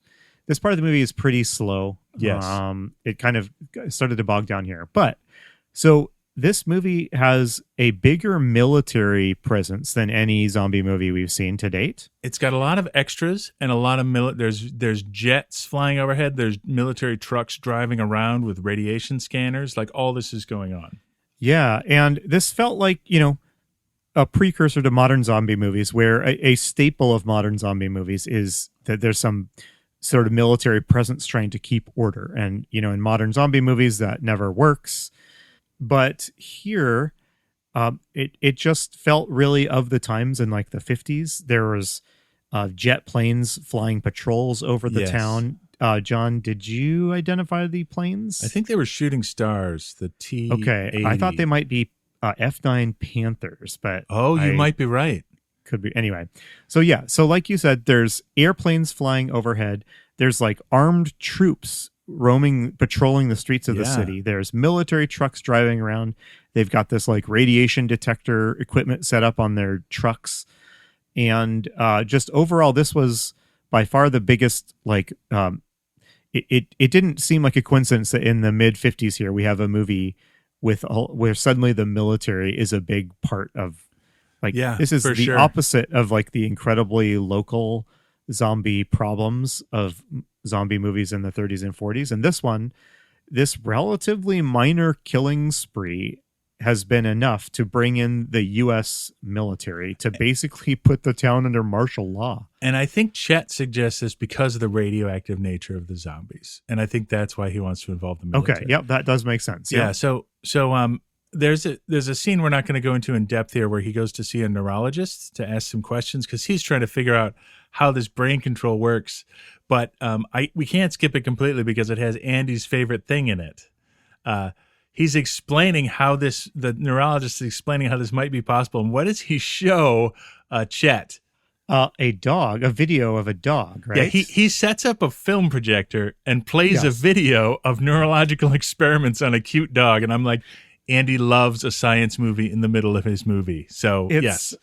This part of the movie is pretty slow. Yes. It kind of started to bog down here. But so this movie has a bigger military presence than any zombie movie we've seen to date. It's got a lot of extras and a lot of there's jets flying overhead. There's military trucks driving around with radiation scanners. Like, all this is going on. Yeah. And this felt like, a precursor to modern zombie movies, where a staple of modern zombie movies is that there's some sort of military presence trying to keep order. And, in modern zombie movies, that never works. But here, it just felt really of the times in like the 50s. There was jet planes flying patrols over the town. John, did you identify the planes? I think they were shooting stars, the T-80. Okay, I thought they might be F-9 Panthers, but... Oh, you might be right. Could be. Anyway, so like you said, there's airplanes flying overhead. There's like armed troops patrolling the streets of the city. There's military trucks driving around. They've got this like radiation detector equipment set up on their trucks. And just overall, this was by far the biggest like it didn't seem like a coincidence that in the mid 50s here we have a movie where suddenly the military is a big part of, like, this is the opposite of like the incredibly local zombie problems of zombie movies in the 30s and 40s. And this relatively minor killing spree has been enough to bring in the U.S. military to basically put the town under martial law. And I think Chet suggests this because of the radioactive nature of the zombies. And I think that's why he wants to involve the military. Okay, yep, that does make sense. Yeah, so there's a scene we're not going to go into in depth here where he goes to see a neurologist to ask some questions because he's trying to figure out how this brain control works. But we can't skip it completely because it has Andy's favorite thing in it. He's explaining how the neurologist is explaining how this might be possible. And what does he show Chet? A video of a dog, right? Yeah, he sets up a film projector and plays a video of neurological experiments on a cute dog. And I'm like, Andy loves a science movie in the middle of his movie. So, yes.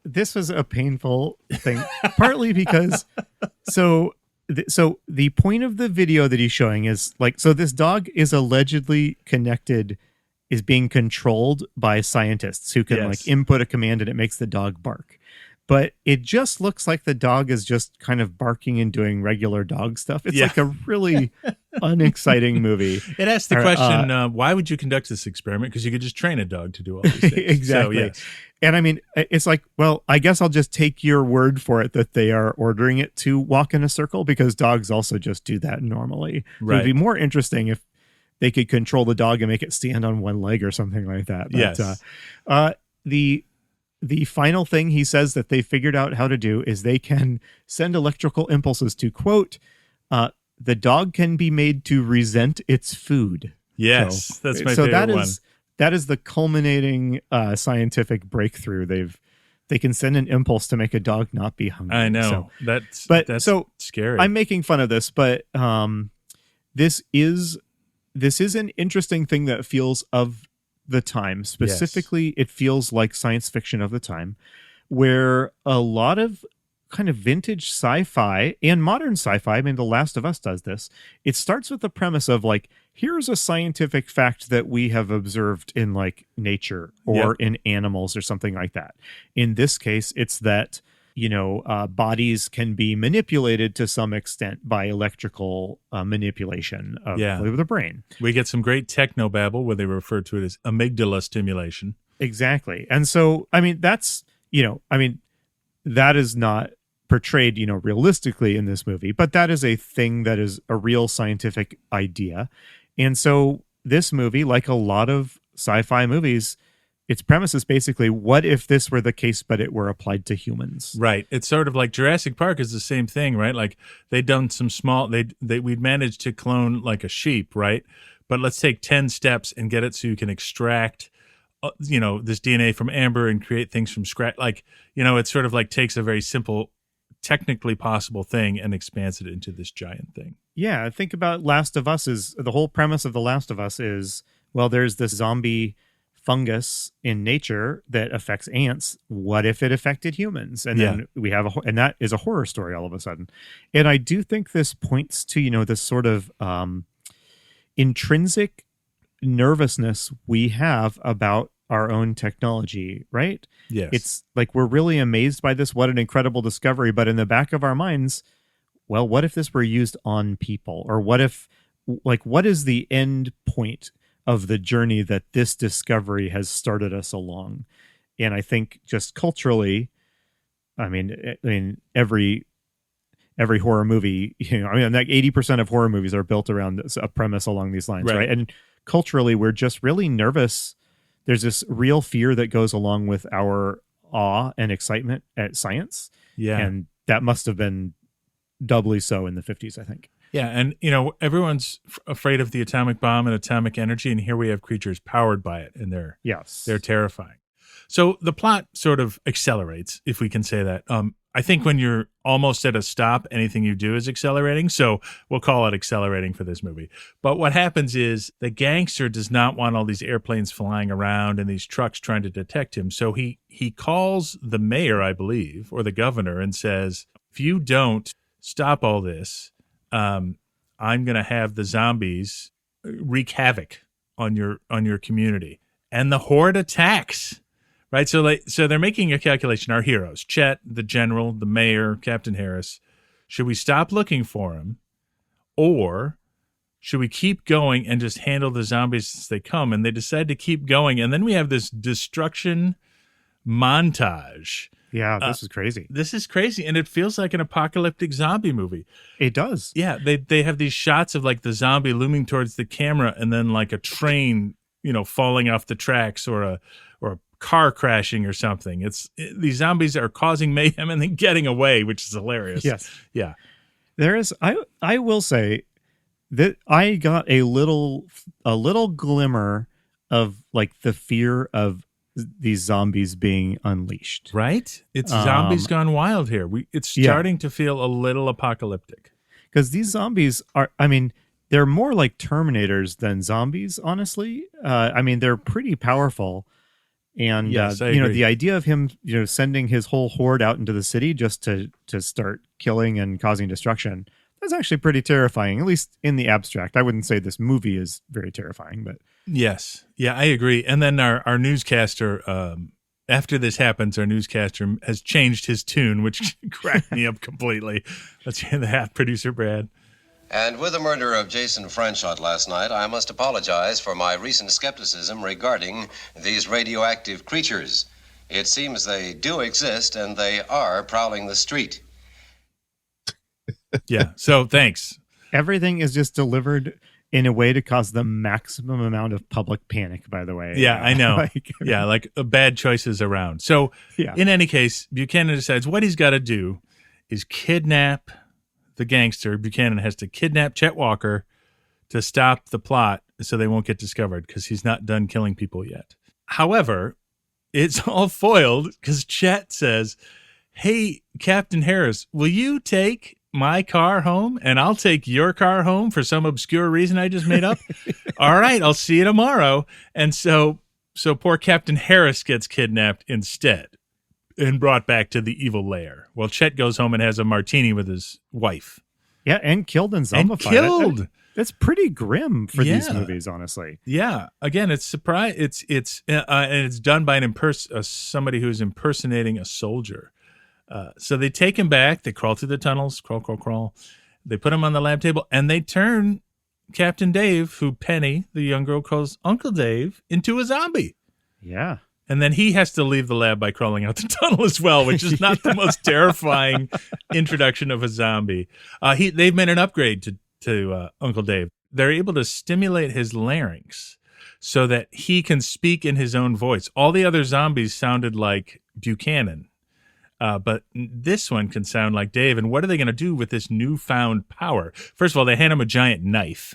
This was a painful thing, partly because so the point of the video that he's showing is so this dog is allegedly is being controlled by scientists who can input a command and it makes the dog bark. But it just looks like the dog is just kind of barking and doing regular dog stuff. It's like a really unexciting movie. It asks the question, why would you conduct this experiment? Because you could just train a dog to do all these things. Exactly. So, yes. And I mean, it's like, well, I guess I'll just take your word for it that they are ordering it to walk in a circle because dogs also just do that normally. Right. It would be more interesting if they could control the dog and make it stand on one leg or something like that. But, yes. The final thing he says that they figured out how to do is they can send electrical impulses to, quote, the dog can be made to resent its food. Yes, that's my favorite one. That is the culminating scientific breakthrough. They can send an impulse to make a dog not be hungry. I know. So, that's scary. I'm making fun of this, but this is an interesting thing that feels of the time. Specifically, It feels like science fiction of the time, where a lot of kind of vintage sci-fi and modern sci-fi, I mean, The Last of Us does this. It starts with the premise of here's a scientific fact that we have observed in nature or in animals or something like that. In this case, it's that bodies can be manipulated to some extent by electrical manipulation of the brain. We get some great technobabble where they refer to it as amygdala stimulation. Exactly. And so, I mean, that is not portrayed, realistically in this movie, but that is a thing that is a real scientific idea. And so this movie, like a lot of sci-fi movies, its premise is basically, what if this were the case, but it were applied to humans? Right. It's sort of like Jurassic Park is the same thing, right? Like they'd done some we'd managed to clone like a sheep, right? But let's take 10 steps and get it so you can extract, this DNA from amber and create things from scratch. It sort of takes a very simple, technically possible thing and expands it into this giant thing. Yeah. Think about Last of Us the whole premise of The Last of Us is, well, there's this zombie fungus in nature that affects ants. What if it affected humans? And then we have and that is a horror story all of a sudden. And I do think this points to, this sort of intrinsic nervousness we have about our own technology, right? Yes. It's we're really amazed by this. What an incredible discovery. But in the back of our minds, well, what if this were used on people? Or what if, what is the end point of the journey that this discovery has started us along? And I think just culturally, I mean, every horror movie, 80% of horror movies are built around a premise along these lines, right? And culturally, we're just really nervous. There's this real fear that goes along with our awe and excitement at science. Yeah. And that must have been doubly so in the 50s, I think. Yeah, and everyone's afraid of the atomic bomb and atomic energy, and here we have creatures powered by it, and they're terrifying. So the plot sort of accelerates, if we can say that. I think when you're almost at a stop, anything you do is accelerating, so we'll call it accelerating for this movie. But what happens is the gangster does not want all these airplanes flying around and these trucks trying to detect him, so he calls the mayor, I believe, or the governor, and says, if you don't stop all this, I'm I'm going to have the zombies wreak havoc on your community. And the horde attacks, right? So they're making a calculation. Our heroes, Chet, the general, the mayor, Captain Harris, should we stop looking for him, or should we keep going and just handle the zombies as they come? And they decide to keep going. And then we have this destruction montage. Yeah, this is crazy. This is crazy, and it feels like an apocalyptic zombie movie. It does. Yeah, they have these shots of like the zombie looming towards the camera, and then like a train, falling off the tracks, or a car crashing or something. These zombies are causing mayhem and then getting away, which is hilarious. Yes. Yeah. There is. I will say that I got a little glimmer of like the fear of these zombies being unleashed. Right? It's zombies gone wild here. It's starting to feel a little apocalyptic. Because these zombies are, they're more like Terminators than zombies, honestly. They're pretty powerful. And, yes, I agree. The idea of him, sending his whole horde out into the city just to start killing and causing destruction, that's actually pretty terrifying, at least in the abstract. I wouldn't say this movie is very terrifying, but... Yes. Yeah, I agree. And then our newscaster, after this happens, our newscaster has changed his tune, which cracked me up completely. Let's hear the half producer, Brad. And with the murder of Jason Franchot last night, I must apologize for my recent skepticism regarding these radioactive creatures. It seems they do exist, and they are prowling the street. Yeah, so thanks. Everything is just delivered in a way to cause the maximum amount of public panic, by the way. Yeah, I know. Like bad choices around. So in any case, Buchanan decides what he's got to do is kidnap the gangster. Buchanan has to kidnap Chet Walker to stop the plot so they won't get discovered because he's not done killing people yet. However, it's all foiled because Chet says, hey, Captain Harris, will you take my car home and I'll take your car home for some obscure reason I just made up? All right, I'll see you tomorrow. And so poor Captain Harris gets kidnapped instead and brought back to the evil lair. Well, Chet goes home and has a martini with his wife. Yeah, and killed and zombified. That's pretty grim for these movies, honestly. Yeah. Again, it's and it's done by somebody who's impersonating a soldier. So they take him back. They crawl through the tunnels, crawl. They put him on the lab table, and they turn Captain Dave, who Penny, the young girl, calls Uncle Dave, into a zombie. Yeah. And then he has to leave the lab by crawling out the tunnel as well, which is not the most terrifying introduction of a zombie. They've made an upgrade to Uncle Dave. They're able to stimulate his larynx so that he can speak in his own voice. All the other zombies sounded like Buchanan. But this one can sound like Dave. And what are they going to do with this newfound power? First of all, they hand him a giant knife.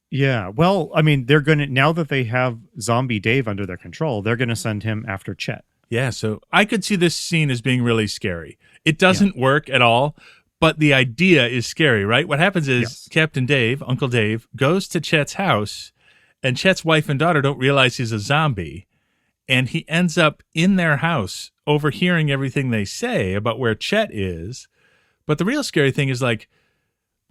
Yeah. Well, they're going to, now that they have zombie Dave under their control, they're going to send him after Chet. Yeah. So I could see this scene as being really scary. It doesn't work at all, but the idea is scary, right? What happens is Captain Dave, Uncle Dave, goes to Chet's house, and Chet's wife and daughter don't realize he's a zombie. And he ends up in their house overhearing everything they say about where Chet is. But the real scary thing is like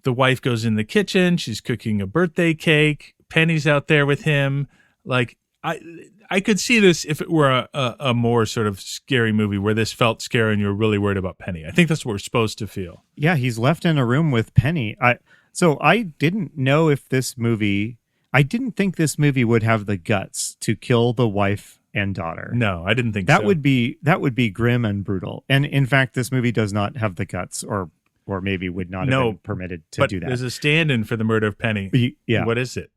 the wife goes in the kitchen. She's cooking a birthday cake. Penny's out there with him. Like I could see this if it were a more sort of scary movie where this felt scary and you're really worried about Penny. I think that's what we're supposed to feel. Yeah, he's left in a room with Penny. So I didn't know if this movie... I didn't think this movie would have the guts to kill the wife and daughter. No, I didn't think that so. would be grim and brutal. And in fact, this movie does not have the guts, or maybe would not have been permitted to do that. There's a stand-in for the murder of Penny. Yeah. What is it?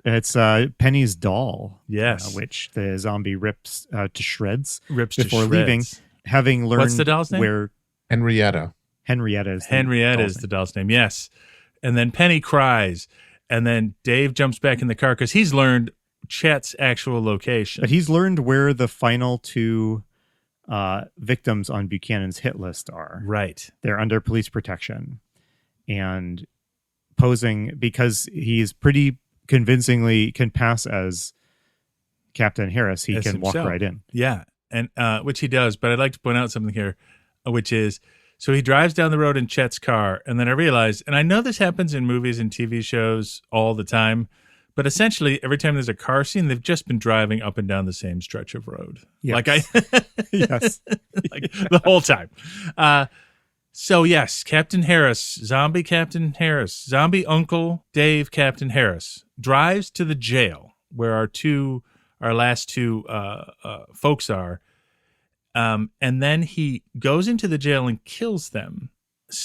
It's Penny's doll. Yes. Which the zombie rips to shreds before leaving, having learned... What's the doll's name? Where Henrietta is the doll's name, yes. And then Penny cries, and then Dave jumps back in the car because he's learned Chet's actual location. But he's learned where the final two victims on Buchanan's hit list are. Right. They're under police protection and posing because he's pretty convincingly can pass as Captain Harris. He can walk right in. Yeah. And which he does. But I'd like to point out something here, which is So he drives down the road in Chet's car, and then I realized, and I know this happens in movies and TV shows all the time, but essentially every time there's a car scene, they've just been driving up and down the same stretch of road. Yes. Yes. Like the whole time. So yes, Captain Harris, zombie Captain Harris, zombie Uncle Dave Captain Harris drives to the jail where our last two folks are. And then he goes into the jail and kills them.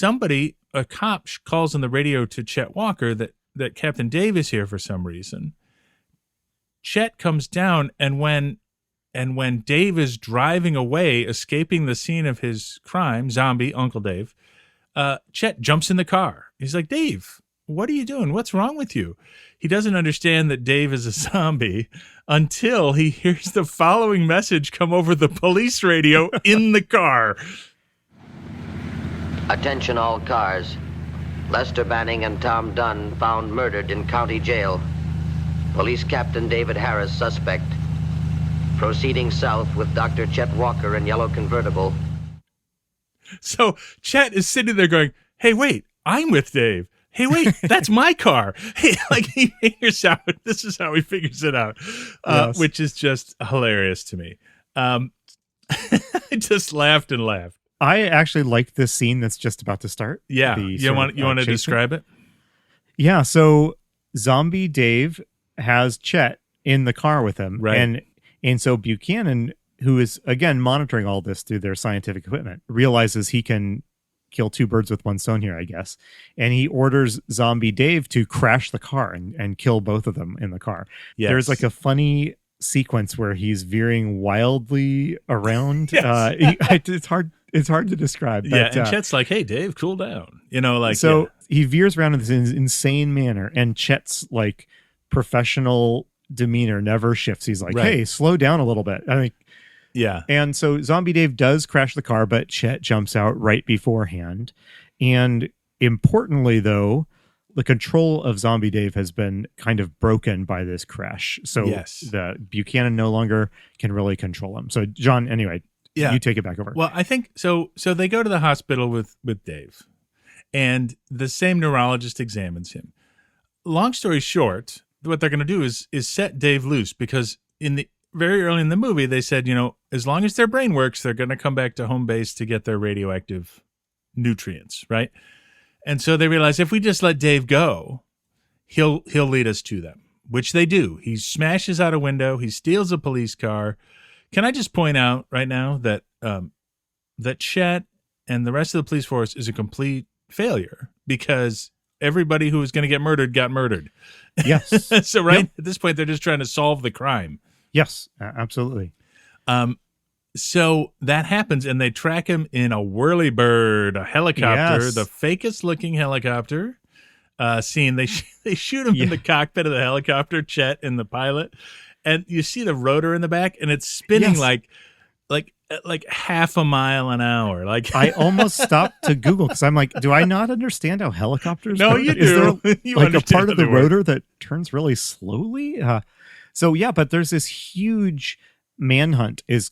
A cop calls on the radio to Chet Walker that Captain Dave is here for some reason. Chet comes down, and when Dave is driving away, escaping the scene of his crime, zombie Uncle Dave, Chet jumps in the car. He's like, Dave, what are you doing? What's wrong with you? He doesn't understand that Dave is a zombie until he hears the following message come over the police radio in the car. Attention all cars. Lester Banning and Tom Dunn found murdered in county jail. Police Captain David Harris suspect. Proceeding south with Dr. Chet Walker in yellow convertible. So Chet is sitting there going, hey, wait, I'm with Dave. Hey, wait, that's my car. Hey, like he figures out, this is how he figures it out, Yes. which is just hilarious to me. I just laughed and laughed. I actually like this scene that's just about to start. Yeah. You want to describe it? Yeah. So zombie Dave has Chet in the car with him. Right. And so Buchanan, who is, again, monitoring all this through their scientific equipment, realizes he can kill two birds with one stone here, I guess. And he orders zombie Dave to crash the car and kill both of them in the car. Yes. There's like a funny sequence where he's veering wildly around. Yes. It's hard to describe. Yeah, But, and Chet's like, hey, Dave, cool down. So he veers around in this insane manner, and Chet's like professional demeanor never shifts. He's like, Right. hey, slow down a little bit. I think. Yeah. And so zombie Dave does crash the car, but Chet jumps out right beforehand. And importantly, though, the control of zombie Dave has been kind of broken by this crash. So Yes. the Buchanan no longer can really control him. So John, anyway, Yeah. you take it back over. Well, I think so. So they go to the hospital with Dave, and the same neurologist examines him. Long story short, what they're going to do is set Dave loose, because very early in the movie, they said, as long as their brain works, they're going to come back to home base to get their radioactive nutrients, right? And so they realize if we just let Dave go, he'll lead us to them, which they do. He smashes out a window. He steals a police car. Can I just point out right now that that Chet and the rest of the police force is a complete failure, because everybody who was going to get murdered got murdered. Yes. So right Yep. at this point, they're just trying to solve the crime. Yes, absolutely. So that happens, and they track him in a whirlybird, a helicopter, Yes. the fakest looking helicopter scene. They shoot him in the cockpit of the helicopter, Chet and the pilot, and you see the rotor in the back, and it's spinning Yes. like half a mile an hour. Like I almost stopped to Google because I'm like, do I not understand how helicopters No, work? you Is do. there You like a understand part of how the they work. rotor that turns really slowly? So yeah, but there's this huge manhunt is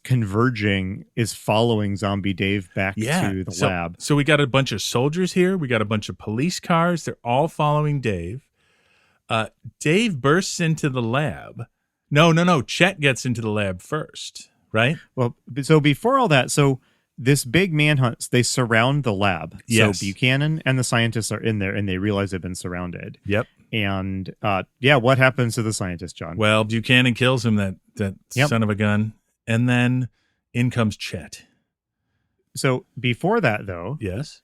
following zombie Dave back to the lab. So we got a bunch of soldiers here. We got a bunch of police cars. They're all following Dave. Dave bursts into the lab. No. Chet gets into the lab first, right? Well, so before all that, so this big manhunt, they surround the lab. Yes. So Buchanan and the scientists are in there, and they realize they've been surrounded. Yep. And what happens to the scientist, John? Well, Buchanan kills him, that Yep. son of a gun. And then in comes Chet. So before that, though, Yes.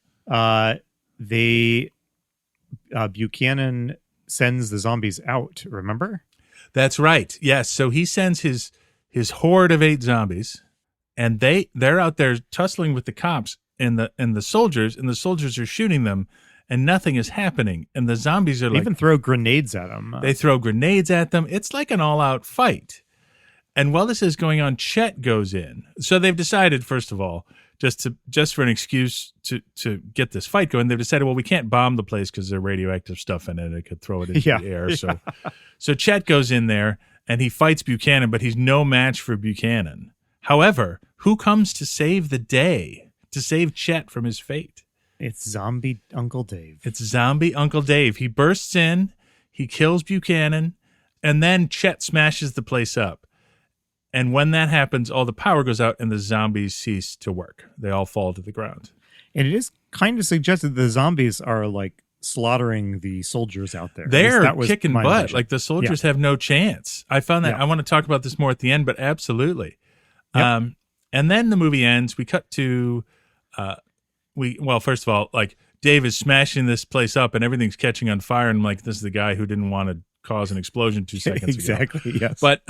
Buchanan sends the zombies out, remember? That's right. Yes. So he sends his horde of 8 zombies, and they're out there tussling with the cops and the soldiers, and the soldiers are shooting them, and nothing is happening. And the zombies are They even throw grenades at them. They throw grenades at them. It's like an all-out fight. And while this is going on, Chet goes in. So they've decided, first of all, just for an excuse to get this fight going, they've decided, well, we can't bomb the place because there's radioactive stuff in it. It could throw it into the air. So Chet goes in there, and he fights Buchanan, but he's no match for Buchanan. However, who comes to save the day to save Chet from his fate. It's zombie Uncle Dave. It's zombie Uncle Dave. He bursts in, he kills Buchanan, and then Chet smashes the place up. And when that happens, all the power goes out and the zombies cease to work. They all fall to the ground. And it is kind of suggested the zombies are like slaughtering the soldiers out there. They're kicking butt. Impression. Like the soldiers have no chance. I found that. Yeah. I want to talk about this more at the end, but absolutely. Yep. And then the movie ends. We cut to, first of all, like Dave is smashing this place up and everything's catching on fire. And I'm like, this is the guy who didn't want to cause an explosion 2 seconds ago. Exactly, yes. But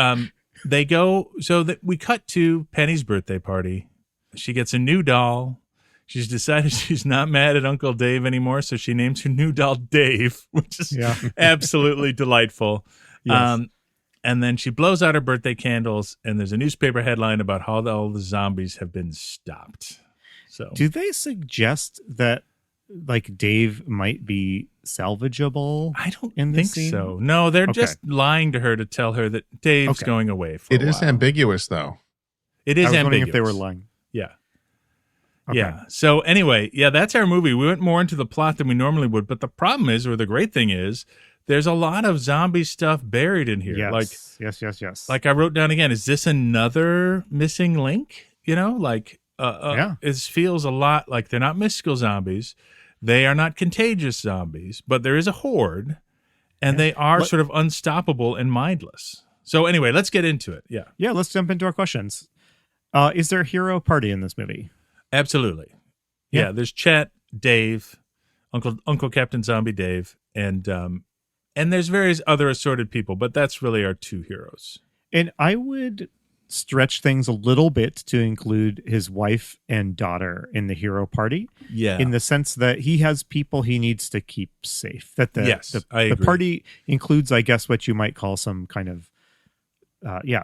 they go, so that we cut to Penny's birthday party. She gets a new doll. She's decided she's not mad at Uncle Dave anymore, so she names her new doll Dave, which is absolutely delightful. Yes. And then she blows out her birthday candles, and there's a newspaper headline about how all the zombies have been stopped. So, do they suggest that like Dave might be salvageable? I don't think so. No, they're just lying to her to tell her that Dave's going away for a while. It is ambiguous, though. It is I was ambiguous. wondering if they were lying. Yeah. Okay. Yeah. So anyway, that's our movie. We went more into the plot than we normally would, but the problem is, or the great thing is, there's a lot of zombie stuff buried in here. Yes. Yes. Like I wrote down again, is this another missing link? You know, like it feels a lot like they're not mystical zombies. They are not contagious zombies, but there is a horde, and they are sort of unstoppable and mindless. So anyway, let's get into it. Yeah. Yeah, let's jump into our questions. Is there a hero party in this movie? Absolutely. Yeah, there's Chet, Dave, Uncle Captain Zombie Dave, and there's various other assorted people, but that's really our two heroes. And I would stretch things a little bit to include his wife and daughter in the hero party. Yeah. In the sense that he has people he needs to keep safe. That the party includes, I guess, what you might call some kind of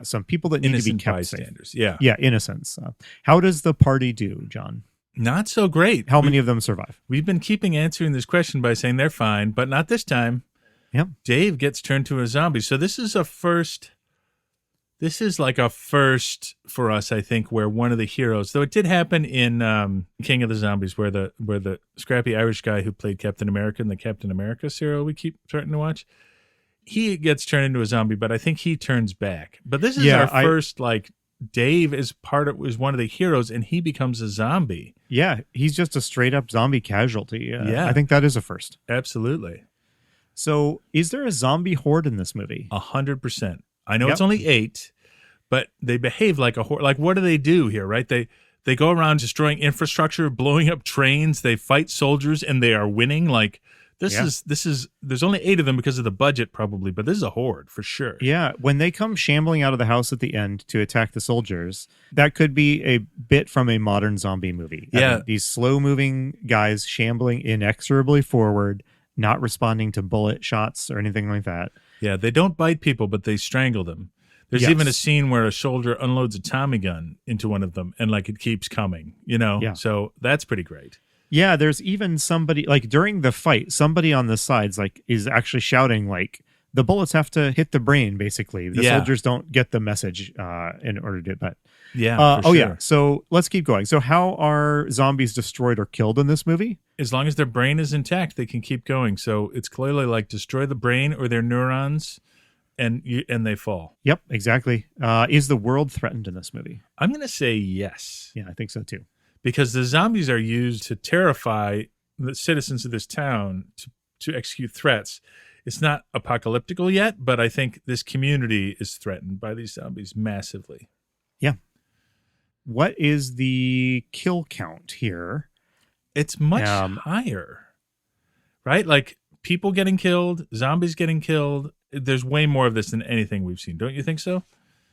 some people that need to be kept bystanders. safe. Yeah, innocents. How does the party do, John? Not so great. How many of them survive? We've been keeping answering this question by saying they're fine, but not this time. Yep. Dave gets turned to a zombie. So this is a first. This is like a first for us, I think, where one of the heroes, though it did happen in King of the Zombies, where the scrappy Irish guy who played Captain America in the Captain America serial we keep starting to watch, he gets turned into a zombie, but I think he turns back. But this is our first, like, Dave is one of the heroes, and he becomes a zombie. Yeah, he's just a straight up zombie casualty. Yeah. I think that is a first. Absolutely. So, is there a zombie horde in this movie? 100%. I know it's only 8, but they behave like a horde. Like, what do they do here, right? They go around destroying infrastructure, blowing up trains. They fight soldiers, and they are winning. Like, this is. There's only 8 of them because of the budget, probably, but this is a horde for sure. Yeah, when they come shambling out of the house at the end to attack the soldiers, that could be a bit from a modern zombie movie. Yeah, I mean, these slow-moving guys shambling inexorably forward, not responding to bullet shots or anything like that. Yeah, they don't bite people, but they strangle them. There's even a scene where a soldier unloads a Tommy gun into one of them, and like it keeps coming. You know, so that's pretty great. Yeah, there's even somebody, like during the fight, somebody on the sides like is actually shouting like the bullets have to hit the brain, basically. The soldiers don't get the message in order to, but yeah. So let's keep going. So how are zombies destroyed or killed in this movie? As long as their brain is intact, they can keep going. So it's clearly like destroy the brain or their neurons, and they fall. Yep, exactly. Is the world threatened in this movie? I'm going to say yes. Yeah, I think so too. Because the zombies are used to terrify the citizens of this town to execute threats. It's not apocalyptical yet, but I think this community is threatened by these zombies massively. Yeah. What is the kill count here? It's much higher, right? Like people getting killed, zombies getting killed. There's way more of this than anything we've seen. Don't you think so?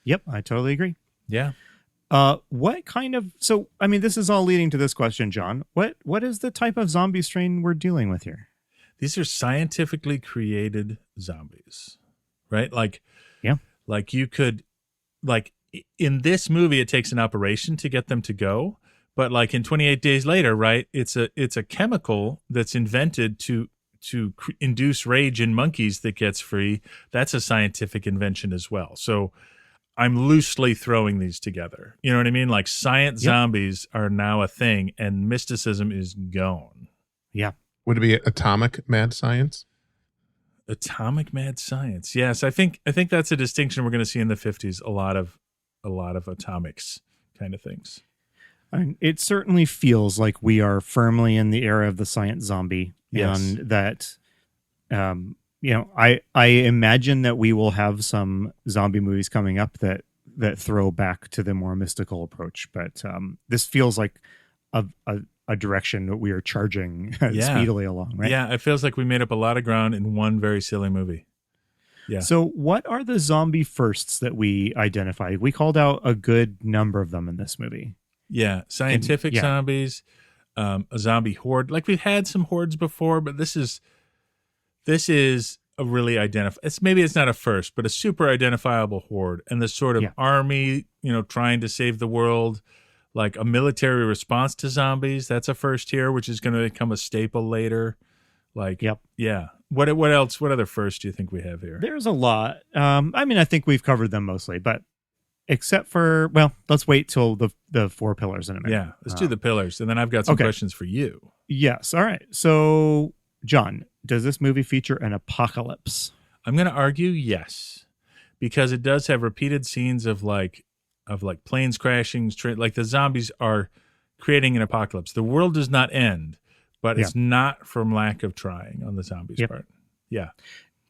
Yep, I totally agree. Yeah. What kind of, so, I mean, this is all leading to this question, John. What is the type of zombie strain we're dealing with here? These are scientifically created zombies, right? Like you could, like in this movie, it takes an operation to get them to go. But like in 28 Days Later, right? It's a chemical that's invented to induce rage in monkeys that gets free. That's a scientific invention as well. So I'm loosely throwing these together. You know what I mean? Like science Yep. zombies are now a thing, and mysticism is gone. Yeah. Would it be atomic mad science? Atomic mad science. Yes, I think that's a distinction we're going to see in the 50s. A lot of atomics kind of things. And it certainly feels like we are firmly in the era of the science zombie, Yes. and that, I imagine that we will have some zombie movies coming up that throw back to the more mystical approach. But this feels like a direction that we are charging speedily along, right? Yeah, it feels like we made up a lot of ground in one very silly movie. Yeah. So what are the zombie firsts that we identified? We called out a good number of them in this movie. Yeah, scientific zombies, a zombie horde. Like we've had some hordes before, but this is a really maybe it's not a first, but a super identifiable horde, and the sort of army, trying to save the world, like a military response to zombies. That's a first here, which is going to become a staple later. Like, yeah. What else? What other first do you think we have here? There's a lot. I think we've covered them mostly, but except for, let's wait till the four pillars in a minute. Yeah, let's do the pillars, and then I've got some questions for you. Yes. All right. So, John, does this movie feature an apocalypse? I'm going to argue yes, because it does have repeated scenes of planes crashing, like the zombies are creating an apocalypse. The world does not end, but it's not from lack of trying on the zombies' part. Yeah.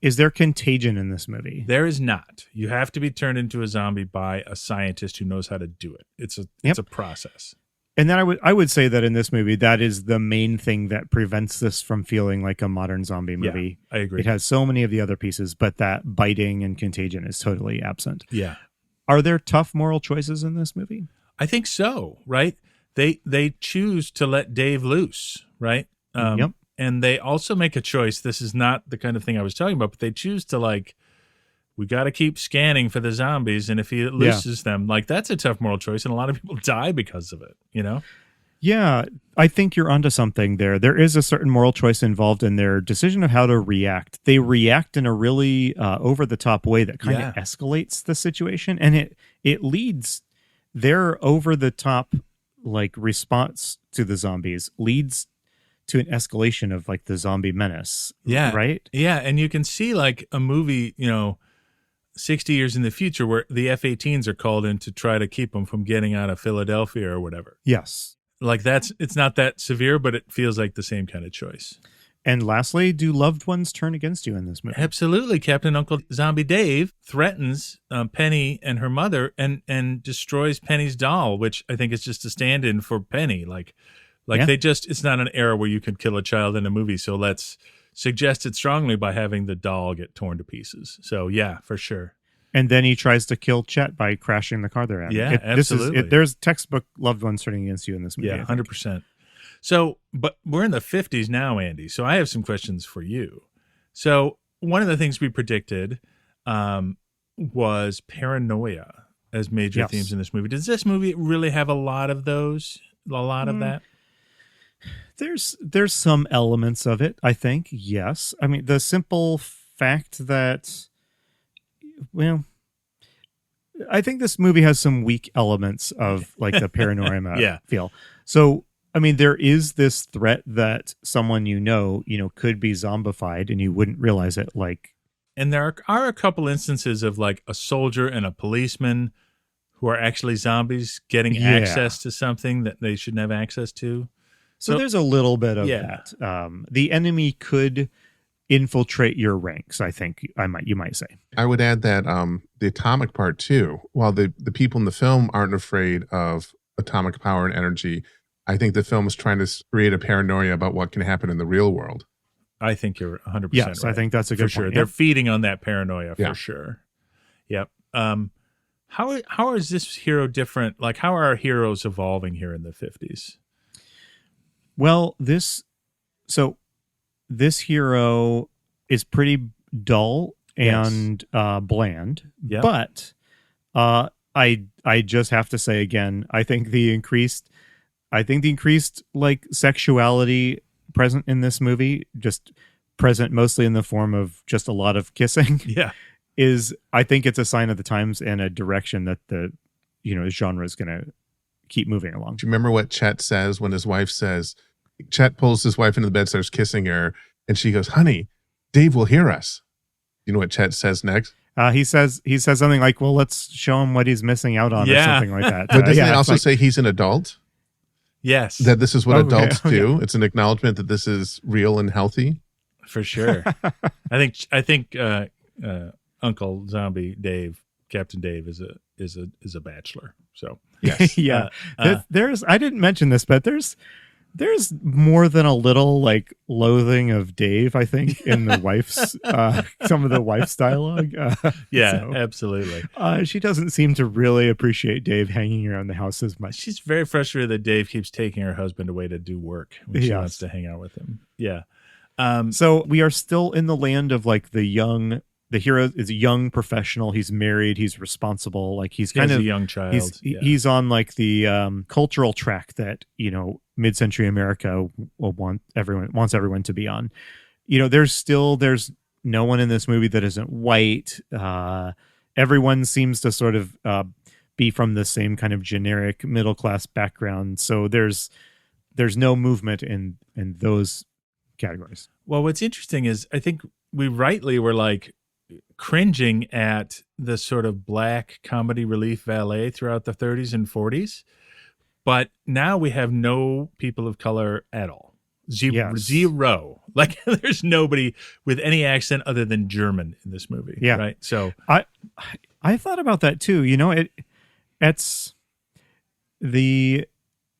Is there contagion in this movie? There is not. You have to be turned into a zombie by a scientist who knows how to do it. It's a process. And then I would say that in this movie, that is the main thing that prevents this from feeling like a modern zombie movie. Yeah, I agree. It has so many of the other pieces, but that biting and contagion is totally absent. Yeah. Are there tough moral choices in this movie? I think so, right? They choose to let Dave loose, right? And they also make a choice. This is not the kind of thing I was talking about, but they choose to we got to keep scanning for the zombies. And if he looses them, that's a tough moral choice. And a lot of people die because of it, Yeah, I think you're onto something there. There is a certain moral choice involved in their decision of how to react. They react in a really over-the-top way that kind of escalates the situation. And it leads their over-the-top response to the zombies leads to an escalation of the zombie menace. Yeah. Right? Yeah. And you can see a movie, 60 years in the future where the F-18s are called in to try to keep them from getting out of Philadelphia or whatever. Yes. It's not that severe, but it feels like the same kind of choice. And lastly, do loved ones turn against you in this movie? Absolutely. Captain Uncle Zombie Dave threatens Penny and her mother and destroys Penny's doll, which I think is just a stand-in for Penny. It's not an era where you can kill a child in a movie, so let's suggest it strongly by having the doll get torn to pieces. So yeah, for sure. And then he tries to kill Chet by crashing the car they're in. Yeah, absolutely. There's textbook loved ones turning against you in this movie. Yeah, 100%. So, but we're in the 50s now, Andy. So I have some questions for you. So one of the things we predicted was paranoia as major themes in this movie. Does this movie really have a lot of those? A lot of that? There's some elements of it, I think. Yes. I mean, the simple fact that, I think this movie has some weak elements of the paranoia feel. So, I mean, there is this threat that someone could be zombified and you wouldn't realize it. And there are a couple instances of a soldier and a policeman who are actually zombies getting access to something that they shouldn't have access to. So there's a little bit of that. The enemy could infiltrate your ranks, I think you might say. I would add that the atomic part too, while the people in the film aren't afraid of atomic power and energy, I think the film is trying to create a paranoia about what can happen in the real world. I think you're 100% yes, right. I think that's a good for sure. point. They're feeding on that paranoia for sure. Yep. How is this hero different? How are our heroes evolving here in the 50s? Well, this hero is pretty dull and bland, but I just have to say again, I think the increased sexuality present in this movie, just present mostly in the form of just a lot of kissing, is, I think it's a sign of the times and a direction that the genre is going to keep moving along. Do you remember what Chet says when his wife says, Chet pulls his wife into the bed, starts kissing her, and she goes, "Honey, Dave will hear us." You know what Chet says next? He says something like, "Well, let's show him what he's missing out on," or something like that. But doesn't it also say he's an adult? Yes. That this is what adults do. It's an acknowledgement that this is real and healthy. For sure. I think Uncle Zombie Dave, Captain Dave, is a bachelor. So yes. Yeah. There's I didn't mention this, but there's more than a little like loathing of Dave, I think, in the wife's some of the wife's dialogue. Absolutely. She doesn't seem to really appreciate Dave hanging around the house as much. She's very frustrated that Dave keeps taking her husband away to do work when she wants to hang out with him. Yeah. So we are still in the land of like the hero is a young professional. He's married. He's responsible. Like he's kind of a young child. He's on like the cultural track that, mid-century America wants everyone to be on. There's no one in this movie that isn't white. Everyone seems to sort of be from the same kind of generic middle-class background. So there's no movement in those categories. Well, what's interesting is I think we rightly were like cringing at the sort of black comedy relief valet throughout the 30s and 40s. But now we have no people of color at all. Zero. Like there's nobody with any accent other than German in this movie. Yeah. Right. So I thought about that too. It's the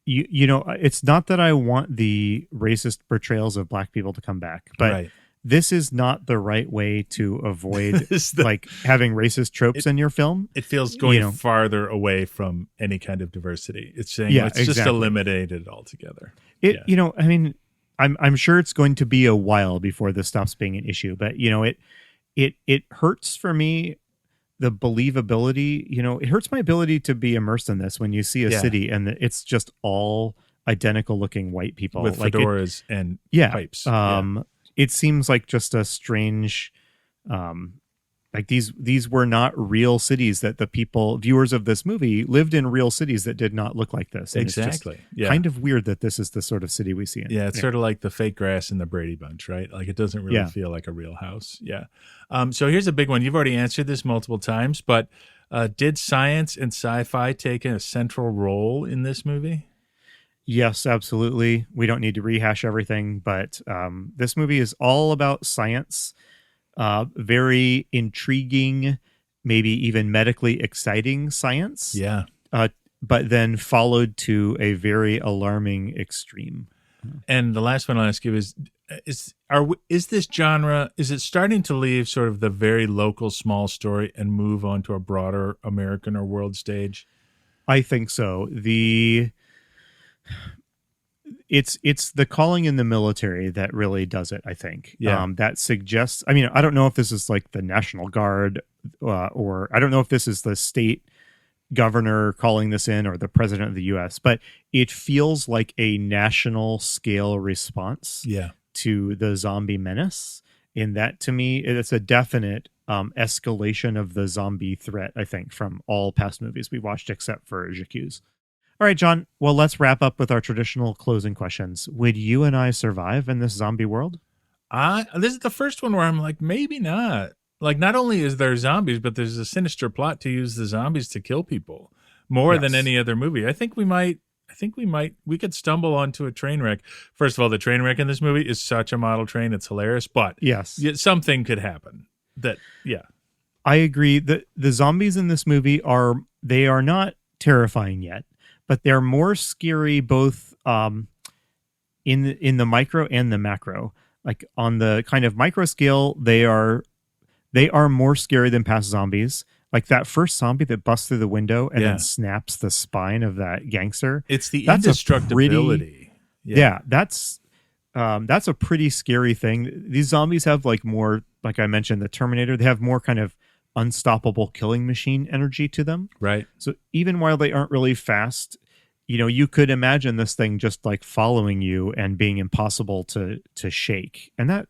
it's not that I want the racist portrayals of black people to come back, but this is not the right way to avoid like having racist tropes in your film. It feels going farther away from any kind of diversity. It's saying let's just eliminate it altogether. I mean, I'm sure it's going to be a while before this stops being an issue, but it hurts for me. The believability, it hurts my ability to be immersed in this when you see a city and it's just all identical looking white people with like fedoras and pipes. It seems like just a strange, like these were not real cities that the viewers of this movie lived in real cities that did not look like this. And exactly. It's just kind of weird that this is the sort of city we see in. Yeah. It's sort of like the fake grass in the Brady Bunch, right? Like it doesn't really feel like a real house. Yeah. So here's a big one. You've already answered this multiple times, but did science and sci-fi take a central role in this movie? Yes, absolutely. We don't need to rehash everything, but this movie is all about science. Very intriguing, maybe even medically exciting science. Yeah. But then followed to a very alarming extreme. And the last one I'll ask you is this genre, is it starting to leave sort of the very local small story and move on to a broader American or world stage? I think so. It's the calling in the military that really does it, I think. Yeah. That suggests, I mean, I don't know if this is like the National Guard or I don't know if this is the state governor calling this in or the president of the US, but it feels like a national scale response to the zombie menace. In that, to me, it's a definite escalation of the zombie threat, I think, from all past movies we watched except for J'accuse. All right, John. Well, let's wrap up with our traditional closing questions. Would you and I survive in this zombie world? This is the first one where I'm like, maybe not. Like, not only is there zombies, but there's a sinister plot to use the zombies to kill people more than any other movie. I think we could stumble onto a train wreck. First of all, the train wreck in this movie is such a model train. It's hilarious, but something could happen I agree that the zombies in this movie are not terrifying yet, but they're more scary both in the micro and the macro. Like on the kind of micro scale, they are more scary than past zombies. Like that first zombie that busts through the window and then snaps the spine of that gangster. It's the indestructibility. That's a pretty scary thing. These zombies have like more, like I mentioned, the Terminator, they have more kind of unstoppable killing machine energy to them. Right. So even while they aren't really fast, you could imagine this thing just like following you and being impossible to shake. And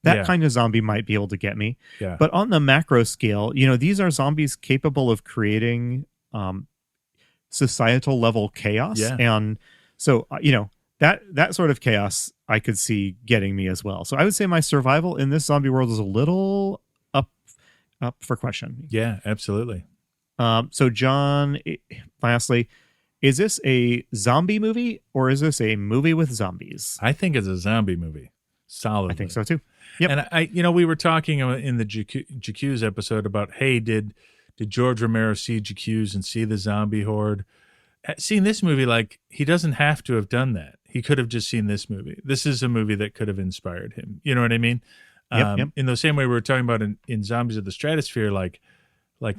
That kind of zombie might be able to get me. Yeah. But on the macro scale, these are zombies capable of creating societal level chaos. Yeah. And so, that sort of chaos I could see getting me as well. So I would say my survival in this zombie world is a little up for question. Yeah, absolutely. So John, lastly, is this a zombie movie or is this a movie with zombies? I think it's a zombie movie. Solidly. I think so too. Yep. And we were talking in the J'accuse episode about, hey, did George Romero see J'accuse and see the zombie horde? Seeing this movie, like, he doesn't have to have done that. He could have just seen this movie. This is a movie that could have inspired him. You know what I mean? Yep. In the same way we were talking about in Zombies of the Stratosphere, like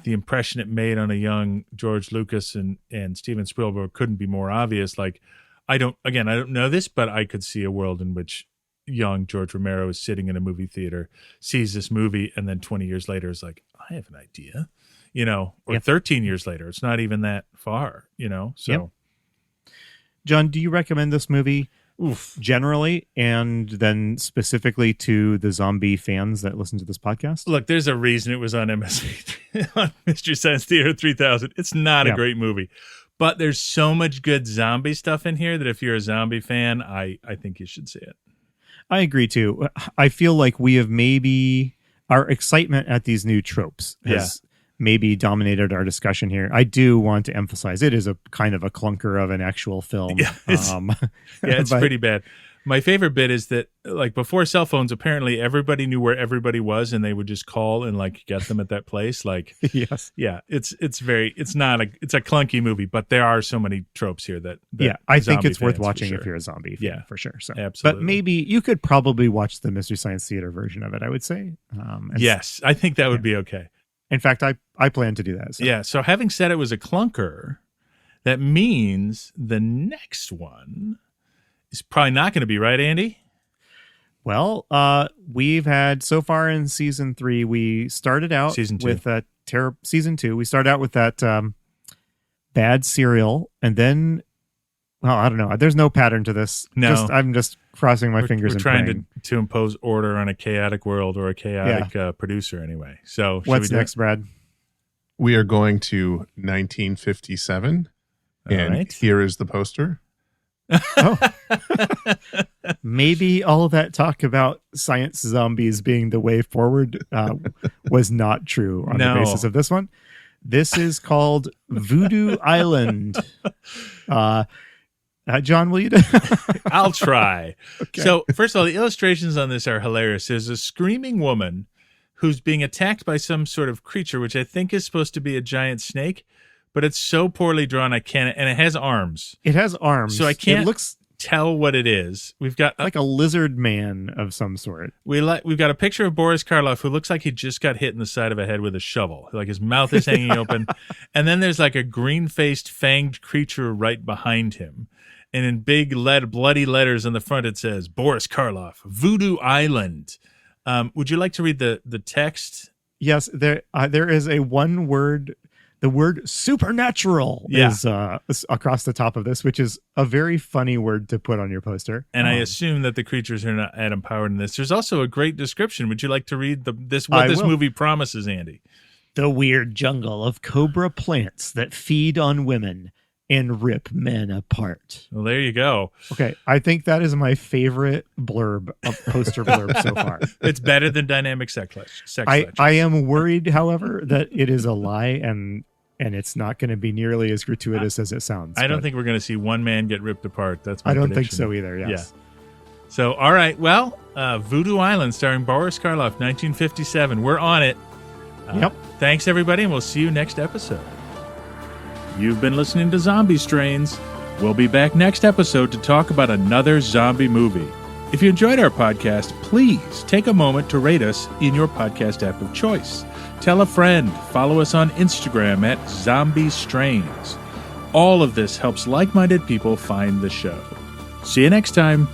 the impression it made on a young George Lucas and Steven Spielberg couldn't be more obvious. Like, I don't know this, but I could see a world in which young George Romero is sitting in a movie theater, sees this movie, and then 20 years later is like, I have an idea, or 13 years later. It's not even that far, so. Yep. John, do you recommend this movie generally and then specifically to the zombie fans that listen to this podcast? Look, there's a reason it was on MSC, on Mystery Science Theater 3000. It's not a great movie, but there's so much good zombie stuff in here that if you're a zombie fan, I think you should see it. I agree too. I feel like we have our excitement at these new tropes has maybe dominated our discussion here. I do want to emphasize it is a kind of a clunker of an actual film. Yeah, it's pretty bad. My favorite bit is that, like, before cell phones, apparently everybody knew where everybody was, and they would just call and like get them at that place. Like, yes, yeah, it's a clunky movie, but there are so many tropes here that I think it's worth watching if you're a zombie fan, for sure. So, absolutely. But maybe you could probably watch the Mystery Science Theater version of it, I would say. Yes, I think that would be okay. In fact, I plan to do that. So. Yeah. So having said it was a clunker, that means the next one is probably not going to be, right, Andy? Well, we've had so far in season 3, we started out with season 2. We started out with that bad cereal, and then, well, I don't know. There's no pattern to this. No, I'm just crossing my fingers. We're trying to impose order on a chaotic world or a chaotic producer, anyway. So what's next, Brad? We are going to 1957, and here is the poster. Maybe all of that talk about science zombies being the way forward was not true on the basis of this one. This is called Voodoo Island. John, will you? I'll try. Okay. So, first of all, the illustrations on this are hilarious. There's a screaming woman who's being attacked by some sort of creature, which I think is supposed to be a giant snake, but it's so poorly drawn, and it has arms. It has arms. So I can't tell what it is. We've got like a lizard man of some sort. We've got a picture of Boris Karloff, who looks like he just got hit in the side of a head with a shovel. Like his mouth is hanging open. And then there's like a green-faced, fanged creature right behind him. And in big bloody letters on the front, it says, Boris Karloff, Voodoo Island. Would you like to read the text? Yes, there is a one word. The word supernatural is across the top of this, which is a very funny word to put on your poster. And I assume that the creatures are not Adam Powered in this. There's also a great description. Would you like to read what this movie promises, Andy? The weird jungle of cobra plants that feed on women and rip men apart. Well, there you go. Okay, I think that is my favorite poster blurb so far. It's better than dynamic sex I am worried, however, that it is a lie and it's not going to be nearly as gratuitous as it sounds. I don't think we're going to see one man get ripped apart. That's my I don't prediction. think so either, yes. Yeah. So, all right. Well, Voodoo Island starring Boris Karloff, 1957. We're on it. Yep. Thanks, everybody, and we'll see you next episode. You've been listening to Zombie Strains. We'll be back next episode to talk about another zombie movie. If you enjoyed our podcast, please take a moment to rate us in your podcast app of choice. Tell a friend. Follow us on Instagram at Zombie Strains. All of this helps like-minded people find the show. See you next time.